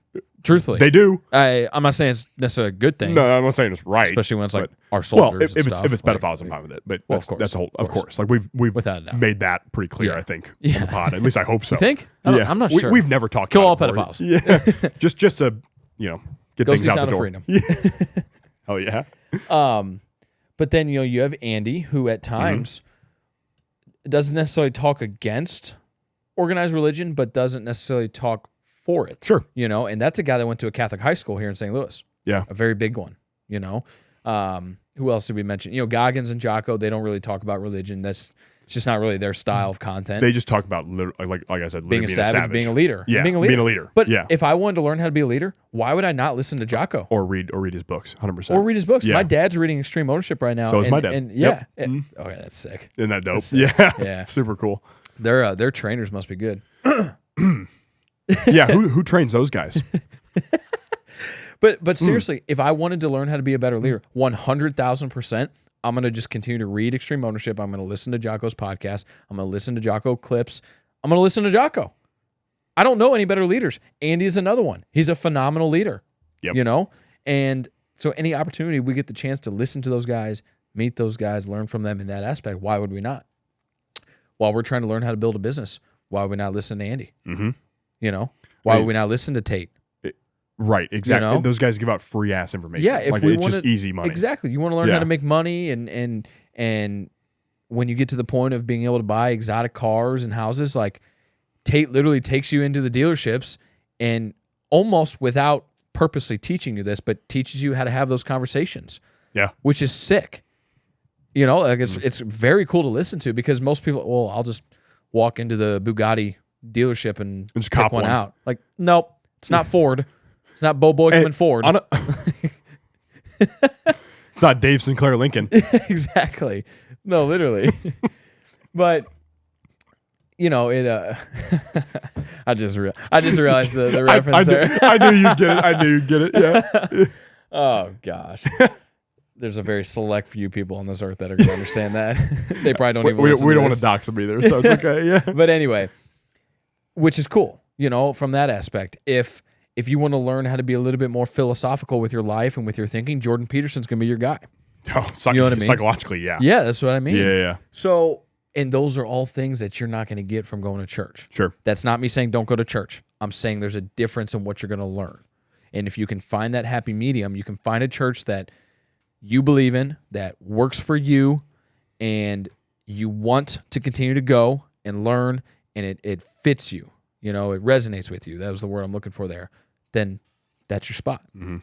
Truthfully, They do. I'm not saying it's necessarily a good thing. No, I'm not saying it's right. Especially when it's like our Well, soldiers. if and it's stuff, pedophiles, I'm fine with it. But Well, that's a whole. Of course, like we've Without a doubt. made that pretty clear. Yeah. I think Yeah. on the pod. At least I hope so. You think? I'm not sure. We've never talked. Kill all about it pedophiles. before. Yeah, just to get Go things see out Sound the of door. Freedom. Yeah. Oh yeah. But then you have Andy, who at times doesn't necessarily talk against organized religion, but doesn't necessarily talk for it. Sure. And that's a guy that went to a Catholic high school here in St. Louis. Yeah. A very big one. Who else did we mention? Goggins and Jocko, they don't really talk about religion. It's just not really their style of content. They just talk about like I said, being a savage, being a leader. Yeah, being a leader. But if I wanted to learn how to be a leader, why would I not listen to Jocko? or read his books, 100%. Or read his books. Yeah. My dad's reading Extreme Ownership right now. So is my dad. And Yep. Okay, that's sick. Isn't that dope? sick. Yeah. Yeah. Super cool. Their trainers must be good. Yeah. Who trains those guys? But seriously, if I wanted to learn how to be a better leader, 100,000%, I'm going to just continue to read Extreme Ownership. I'm going to listen to Jocko's podcast. I'm going to listen to Jocko clips. I'm going to listen to Jocko. I don't know any better leaders. Andy is another one. He's a phenomenal leader. Yep. And so any opportunity we get the chance to listen to those guys, meet those guys, learn from them in that aspect, why would we not? While we're trying to learn how to build a business, why would we not listen to Andy? Mm-hmm. Why would we not listen to Tate? Right, exactly. And those guys give out free ass information. Yeah, if it's just easy money. Exactly. You want to learn how to make money, and when you get to the point of being able to buy exotic cars and houses, like Tate literally takes you into the dealerships and almost without purposely teaching you this, but teaches you how to have those conversations. Yeah, which is sick. It's very cool to listen to, because most people, well, I'll just walk into the Bugatti dealership and just pick cop one one out. Like, nope, it's not Ford. It's not Bo Boykman Ford. It's not Dave Sinclair Lincoln. Exactly. No, literally. But it. I just realized the reference there. I knew you'd get it. Yeah. Oh gosh. There's a very select few people on this earth that are going to understand that. They probably don't even. We don't want to dox them either, so it's okay. Yeah. But anyway, which is cool. From that aspect, if you want to learn how to be a little bit more philosophical with your life and with your thinking, Jordan Peterson's going to be your guy. Oh, you know what I mean? Psychologically, yeah. Yeah, that's what I mean. Yeah. So, and those are all things that you're not going to get from going to church. Sure. That's not me saying don't go to church. I'm saying there's a difference in what you're going to learn. And if you can find that happy medium, you can find a church that you believe in, that works for you, and you want to continue to go and learn, and it fits you. It resonates with you. That was the word I'm looking for there. Then that's your spot. Mm-hmm.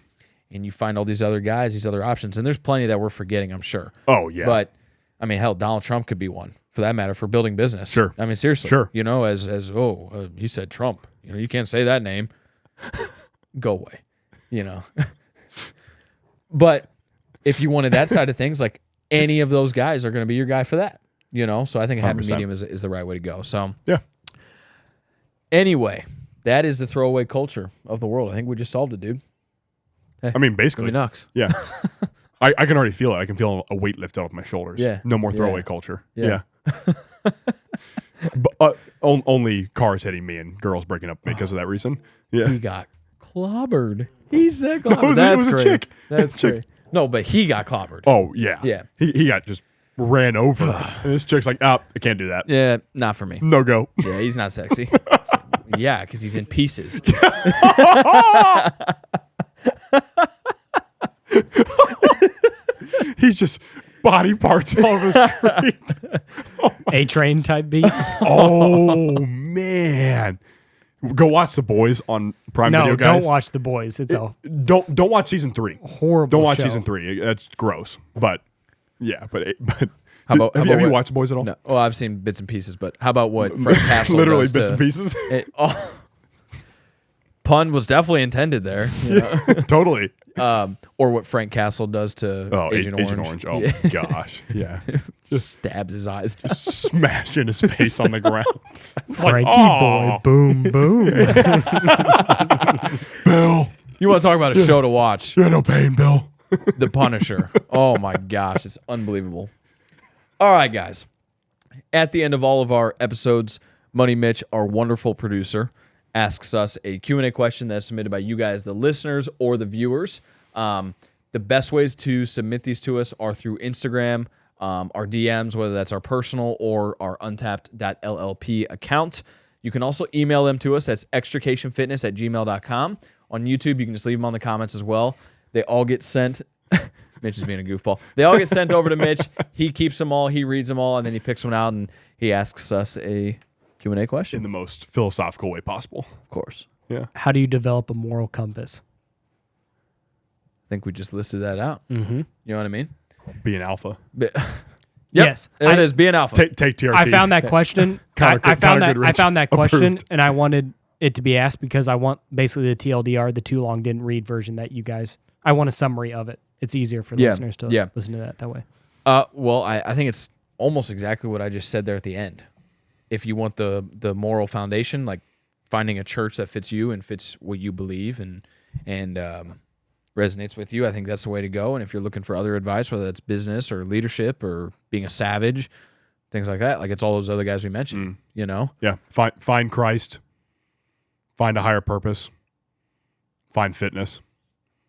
And you find all these other guys, these other options. And there's plenty that we're forgetting, I'm sure. Oh, yeah. But, I mean, hell, Donald Trump could be one, for that matter, for building business. Sure. I mean, seriously. Sure. He said Trump. You can't say that name. Go away. But if you wanted that side of things, like any of those guys are going to be your guy for that. So I think a happy 100%. medium is the right way to go. So, yeah. Anyway, that is the throwaway culture of the world. I think we just solved it, dude. Hey, I mean, basically. Nux. Yeah. I can already feel it. I can feel a weight lifted off my shoulders. Yeah. No more throwaway culture. Yeah. But, only cars hitting me and girls breaking up because of that reason. Yeah. He got clobbered. He said clobbered. No, it was a chick. That's great. No, but he got clobbered. Oh, yeah. Yeah. He got just ran over. And this chick's like, I can't do that. Yeah, not for me. No go. Yeah, he's not sexy. Yeah, because he's in pieces. He's just body parts all over the street. A-Train type beat. Oh, man. Go watch The Boys on Prime No, Video, guys. don't watch The Boys. It's a Don't watch season 3. horrible Don't watch show. season 3. That's gross. But yeah, but How about have you what- watched The Boys at all? No, well, I've seen bits and pieces, but how about what Frank Castle Literally does bits to- and pieces. Pun was definitely intended there. Totally. Or what Frank Castle does to Agent Orange. Oh, gosh. Yeah. Just stabs his eyes. Smashing his face on the ground. It's Frankie "Aw, boy, boom, boom. Bill. You want to talk about a show to watch? You had no pain, Bill. The Punisher. Oh my gosh, it's unbelievable. All right, guys. At the end of all of our episodes, Money Mitch, our wonderful producer, asks us a Q&A question that's submitted by you guys, the listeners or the viewers. The best ways to submit these to us are through Instagram, our DMs, whether that's our personal or our untapped.llp account. You can also email them to us. That's extricationfitness@gmail.com. On YouTube, you can just leave them on the comments as well. They all get sent. Mitch is being a goofball. They all get sent over to Mitch. He keeps them all. He reads them all, and then he picks one out, and he asks us a Q&A question. In the most philosophical way possible. Of course. Yeah. How do you develop a moral compass? I think we just listed that out. Mm-hmm. You know what I mean? Be an alpha. Yes. It is. Be an alpha. Take TRT. I found that question. I found that question, Approved. and I wanted it to be asked because I want basically the TLDR, the too long didn't read version that you guys. I want a summary of it. It's easier for listeners to listen to that way. Well, I think it's almost exactly what I just said there at the end. If you want the moral foundation, like finding a church that fits you and fits what you believe and resonates with you, I think that's the way to go. And if you're looking for other advice, whether that's business or leadership or being a savage, things like that, like it's all those other guys we mentioned, you know? Yeah. Find Christ. Find a higher purpose. Find fitness.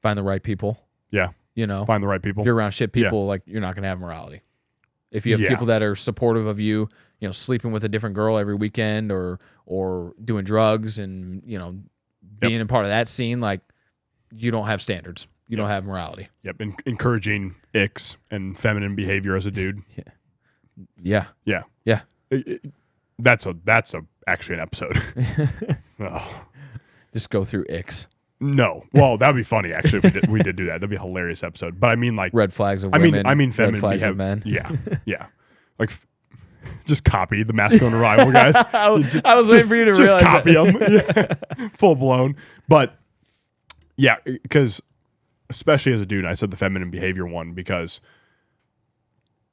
Find the right people. Yeah. You know? Find the right people. If you're around shit people, like you're not going to have morality. If you have people that are supportive of you, you know, sleeping with a different girl every weekend or doing drugs and, you know, being a part of that scene, like you don't have standards. You don't have morality. Yep. Encouraging icks and feminine behavior as a dude. Yeah. That's actually an episode. Just go through icks. No. Well, that'd be funny actually if we did do that. That'd be a hilarious episode. But I mean like red flags of women. I mean feminine red flags of behavior. men. Yeah. Like just copy the masculine arrival guys. I was waiting for you to just realize copy that. them. Full blown. But yeah, because especially as a dude, I said the feminine behavior one because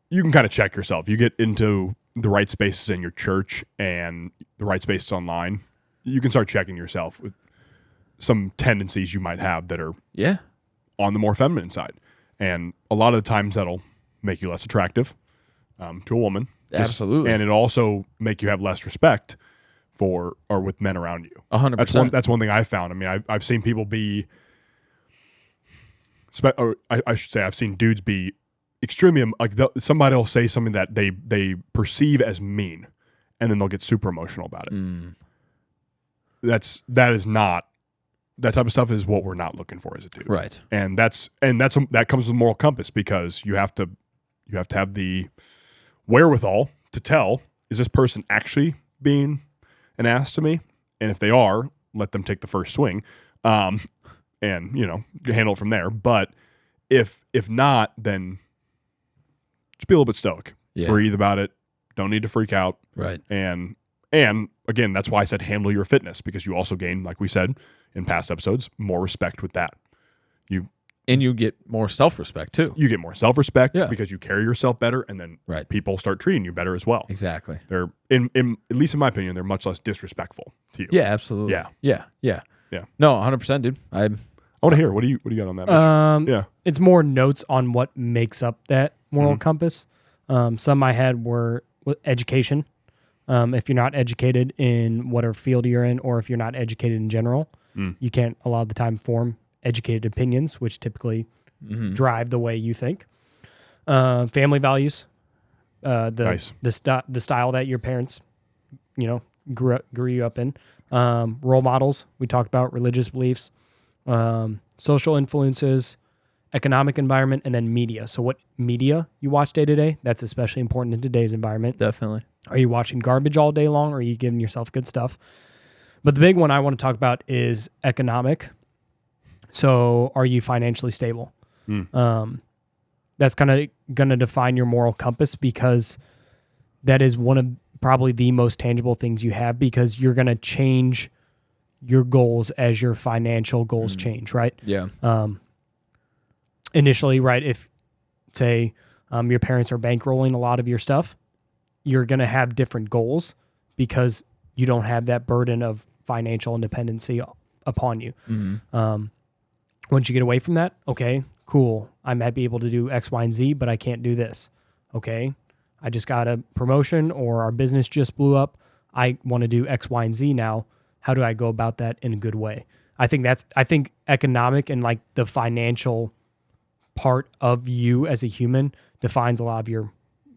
you can kind of check yourself. You get into the right spaces in your church and the right spaces online. You can start checking yourself with some tendencies you might have that are on the more feminine side. And a lot of the times that'll make you less attractive to a woman. Absolutely. And it'll also make you have less respect for or with men around you. 100%. That's one thing I found. I mean, I've seen people be, or I should say, I've seen dudes be extremely like somebody will say something that they perceive as mean, and then they'll get super emotional about it. That type of stuff is what we're not looking for as a dude, right? And that comes with moral compass because you have to have the wherewithal to tell, is this person actually being an ass to me? And if they are, let them take the first swing, and handle it from there. But if not, then just be a little bit stoic. Breathe about it. Don't need to freak out. Right. And again, that's why I said handle your fitness, because you also gain, like we said in past episodes, more respect with that. You get more self-respect too. You get more self-respect because you carry yourself better, and then people start treating you better as well. Exactly. They're at least in my opinion, they're much less disrespectful to you. Yeah, absolutely. Yeah. No, 100%, dude. I want to hear what do you got on that? Mitch? It's more notes on what makes up that moral compass. Some I had were education. If you're not educated in whatever field you're in, or if you're not educated in general, you can't a lot of the time form educated opinions, which typically drive the way you think. Family values, the style that your parents, grew you up in. Role models, we talked about religious beliefs, social influences, economic environment, and then media. So what media you watch day to day, that's especially important in today's environment. Definitely. Are you watching garbage all day long, or are you giving yourself good stuff? But the big one I want to talk about is economic. So are you financially stable? That's kind of going to define your moral compass, because that is one of probably the most tangible things you have, because you're going to change your goals as your financial goals change, right? Yeah. Initially, right, if, say, your parents are bankrolling a lot of your stuff, you're going to have different goals because you don't have that burden of financial independency upon you. Once you get away from that, okay, cool. I might be able to do X, Y, and Z, but I can't do this. Okay, I just got a promotion, or our business just blew up. I want to do X, Y, and Z now. how do I go about that in a good way? I think economic and like the financial part of you as a human defines a lot of your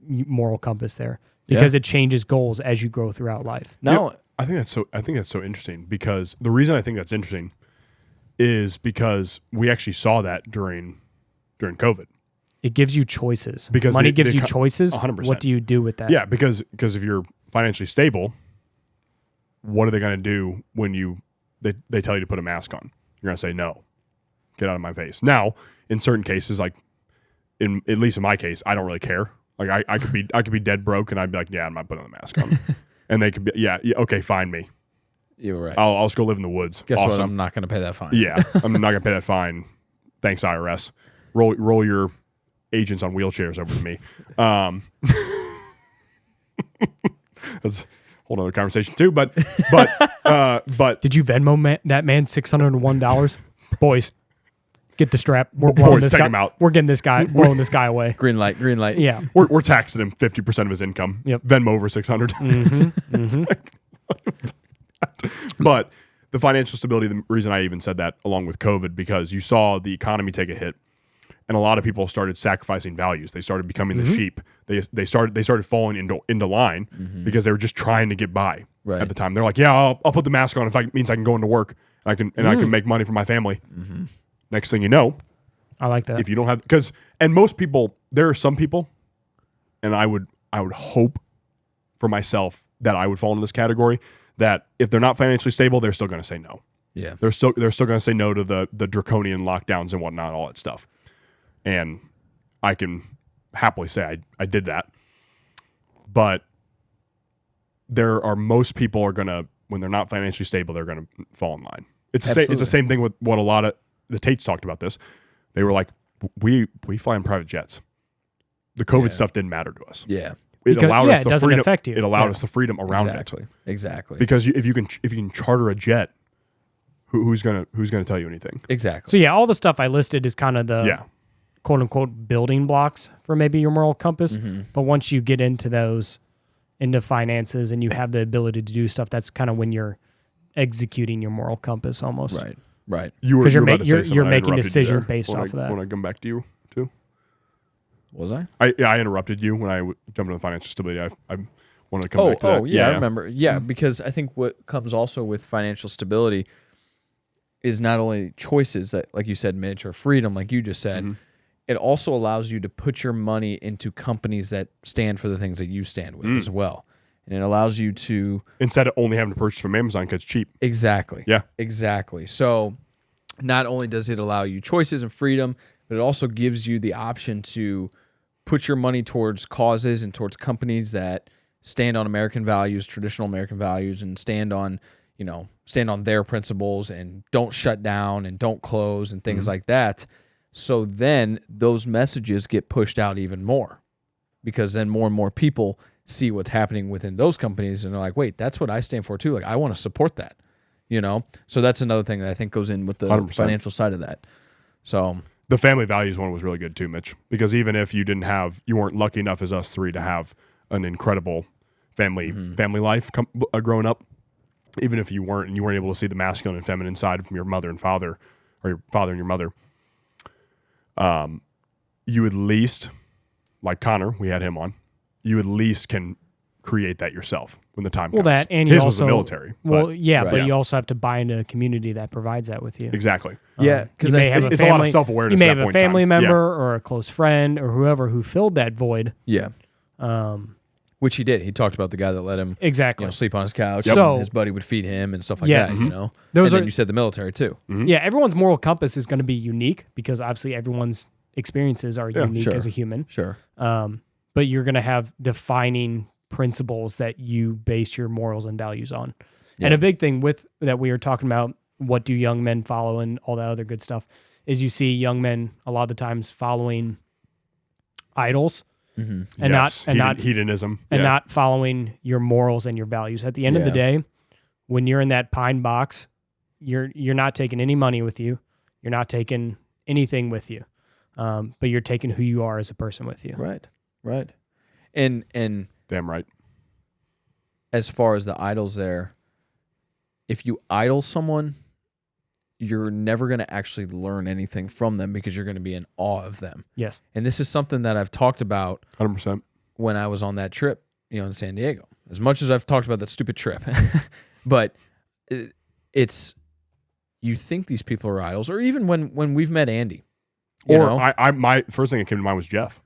moral compass there, because it changes goals as you grow throughout life. No, I think that's so interesting, because the reason I think that's interesting is because we actually saw that during COVID. It gives you choices. Because money gives you choices. 100%. What do you do with that? Yeah, because if you're financially stable, what are they going to do when they tell you to put a mask on? You're going to say no. Get out of my face. Now, in certain cases, like at least in my case, I don't really care. Like I could be dead broke, and I'd be like, yeah, I'm not putting the mask on. And they could be, yeah, okay, fine me. You're right. I'll just go live in the woods. Guess what? I'm not going to pay that fine. Yeah, I'm not going to pay that fine. Thanks, IRS. Roll your agents on wheelchairs over to me. That's a whole other conversation too. But did you Venmo that man $601? Boys, get the strap. We're blowing this take guy. him out. We're getting this guy, blowing this guy away. Green light. Yeah. we're taxing him 50% of his income. Yep. Venmo over 600. But the financial stability, the reason I even said that along with COVID, because you saw the economy take a hit, and a lot of people started sacrificing values. They started becoming the sheep. They started falling into line because they were just trying to get by at the time. They're like, yeah, I'll put the mask on if it means I can go into work and I can make money for my family. Next thing you know, I like that. if you don't have, and most people, there are some people, and I would hope for myself that I would fall into this category, that if they're not financially stable, they're still going to say no. Yeah. They're still going to say no to the draconian lockdowns and whatnot, all that stuff. And I can happily say I did that. But there are, most people are going to, when they're not financially stable, they're going to fall in line. It's the same thing with what a lot of the Tates talked about this. They were like, we fly in private jets. The COVID stuff didn't matter to us. Yeah. It allowed us the doesn't freedom. affect you. It allowed us the freedom around it. Exactly. Because if you can charter a jet, who's gonna tell you anything? Exactly. So yeah, all the stuff I listed is kind of the quote unquote building blocks for maybe your moral compass. But once you get into finances and you have the ability to do stuff, that's kind of when you're executing your moral compass almost. Right. Because you're making decisions based off of that. Want to come back to you too? Was I? I interrupted you when I jumped into financial stability. I wanted to come back to that. I remember. Yeah, because I think what comes also with financial stability is not only choices that, like you said, Mitch, or freedom, like you just said. It also allows you to put your money into companies that stand for the things that you stand with as well. And it allows you to... Instead of only having to purchase from Amazon because it's cheap. Exactly. Yeah. Exactly. So not only does it allow you choices and freedom, but it also gives you the option to put your money towards causes and towards companies that stand on American values, traditional American values, and stand on their principles and don't shut down and don't close and things like that. So then those messages get pushed out even more, because then more and more people see what's happening within those companies and they're like, wait, that's what I stand for too. Like, I want to support that, So that's another thing that I think goes in with the 100%. Financial side of that. So the family values one was really good too, Mitch, because even if you weren't lucky enough as us three to have an incredible family life growing up, even if you weren't able to see the masculine and feminine side from your mother and father, or your father and your mother, you at least, like Connor, we had him on, you at least can create that yourself when the time comes. That, and his was the military. But you also have to buy into a community that provides that with you. Exactly. Yeah, because it's a lot of self-awareness. You may have a family member or a close friend or whoever who filled that void. Yeah. Which he did. He talked about the guy that let him sleep on his couch. So his buddy would feed him and stuff like that. And then you said the military too. Yeah, everyone's moral compass is going to be unique, because obviously everyone's experiences are unique as a human. Sure. But you're going to have defining principles that you base your morals and values on. Yeah. And a big thing with that we were talking about, what do young men follow and all that other good stuff, is you see young men a lot of the times following idols. And not hedonism, and not following your morals and your values. At the end of the day, when you're in that pine box, you're not taking any money with you. You're not taking anything with you, but you're taking who you are as a person with you. Right. And damn right. As far as the idols there, if you idol someone, you're never going to actually learn anything from them because you're going to be in awe of them. Yes. And this is something that I've talked about 100%. when I was on that trip, in San Diego. As much as I've talked about that stupid trip, but it's, you think these people are idols, or even when we've met Andy. My first thing that came to mind was Jeff.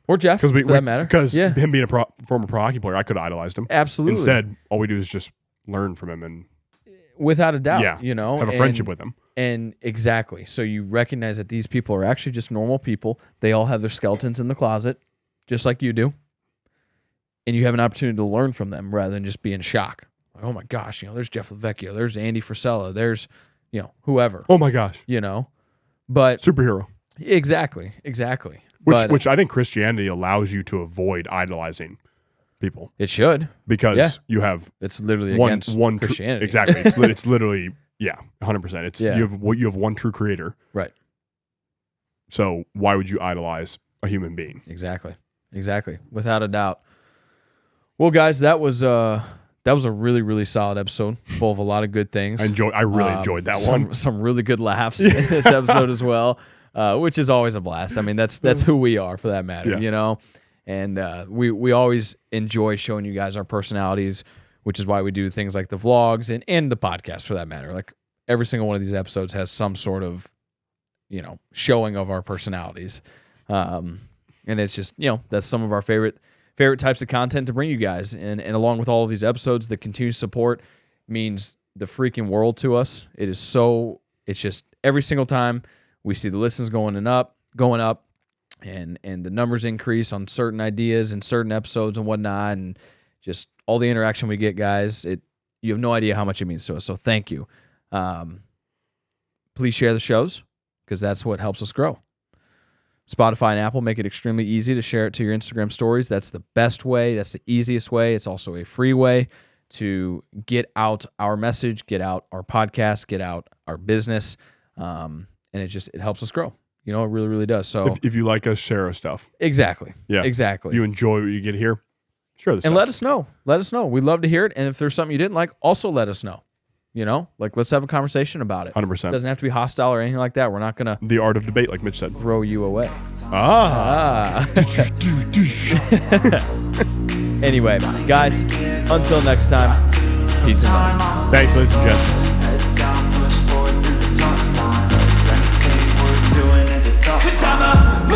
Or Jeff, for that matter. Because him being a former pro hockey player, I could have idolized him. Absolutely. Instead, all we do is just learn from him and without a doubt, have a friendship with him. And exactly. So you recognize that these people are actually just normal people. They all have their skeletons in the closet, just like you do. And you have an opportunity to learn from them rather than just be in shock. Like, oh my gosh, there's Jeff Lavecchio, there's Andy Frisella, there's, whoever. Oh my gosh. But superhero. Exactly. Which I think Christianity allows you to avoid idolizing people. It should, because you have it's literally against Christianity. Exactly. It's literally 100%. It's you have one true creator. Right. So why would you idolize a human being? Exactly. Without a doubt. Well, guys, that was a really, really solid episode, full of a lot of good things. I really enjoyed that one. Some really good laughs in this episode as well, which is always a blast. I mean, that's who we are, for that matter, And we always enjoy showing you guys our personalities, which is why we do things like the vlogs and the podcast, for that matter. Like, every single one of these episodes has some sort of, showing of our personalities. And it's just, that's some of our favorite types of content to bring you guys. And along with all of these episodes, the continued support means the freaking world to us. It's just every single time we see the listens going up, and the numbers increase on certain ideas and certain episodes and whatnot, and just all the interaction we get, guys, you have no idea how much it means to us. So thank you. Please share the shows, because that's what helps us grow. Spotify and Apple make it extremely easy to share it to your Instagram stories. That's the best way. That's the easiest way. It's also a free way to get out our message, get out our podcast, get out our business. And it helps us grow. It really, really does. So if you like us, share our stuff. Exactly. Yeah. Exactly. If you enjoy what you get here, share the stuff. And let us know. Let us know. We'd love to hear it. And if there's something you didn't like, also let us know. Let's have a conversation about it. 100%. It doesn't have to be hostile or anything like that. We're not going to... The art of debate, like Mitch said. Throw you away. Anyway, guys, until next time, peace and love. Thanks, ladies and gents. Cause I'm a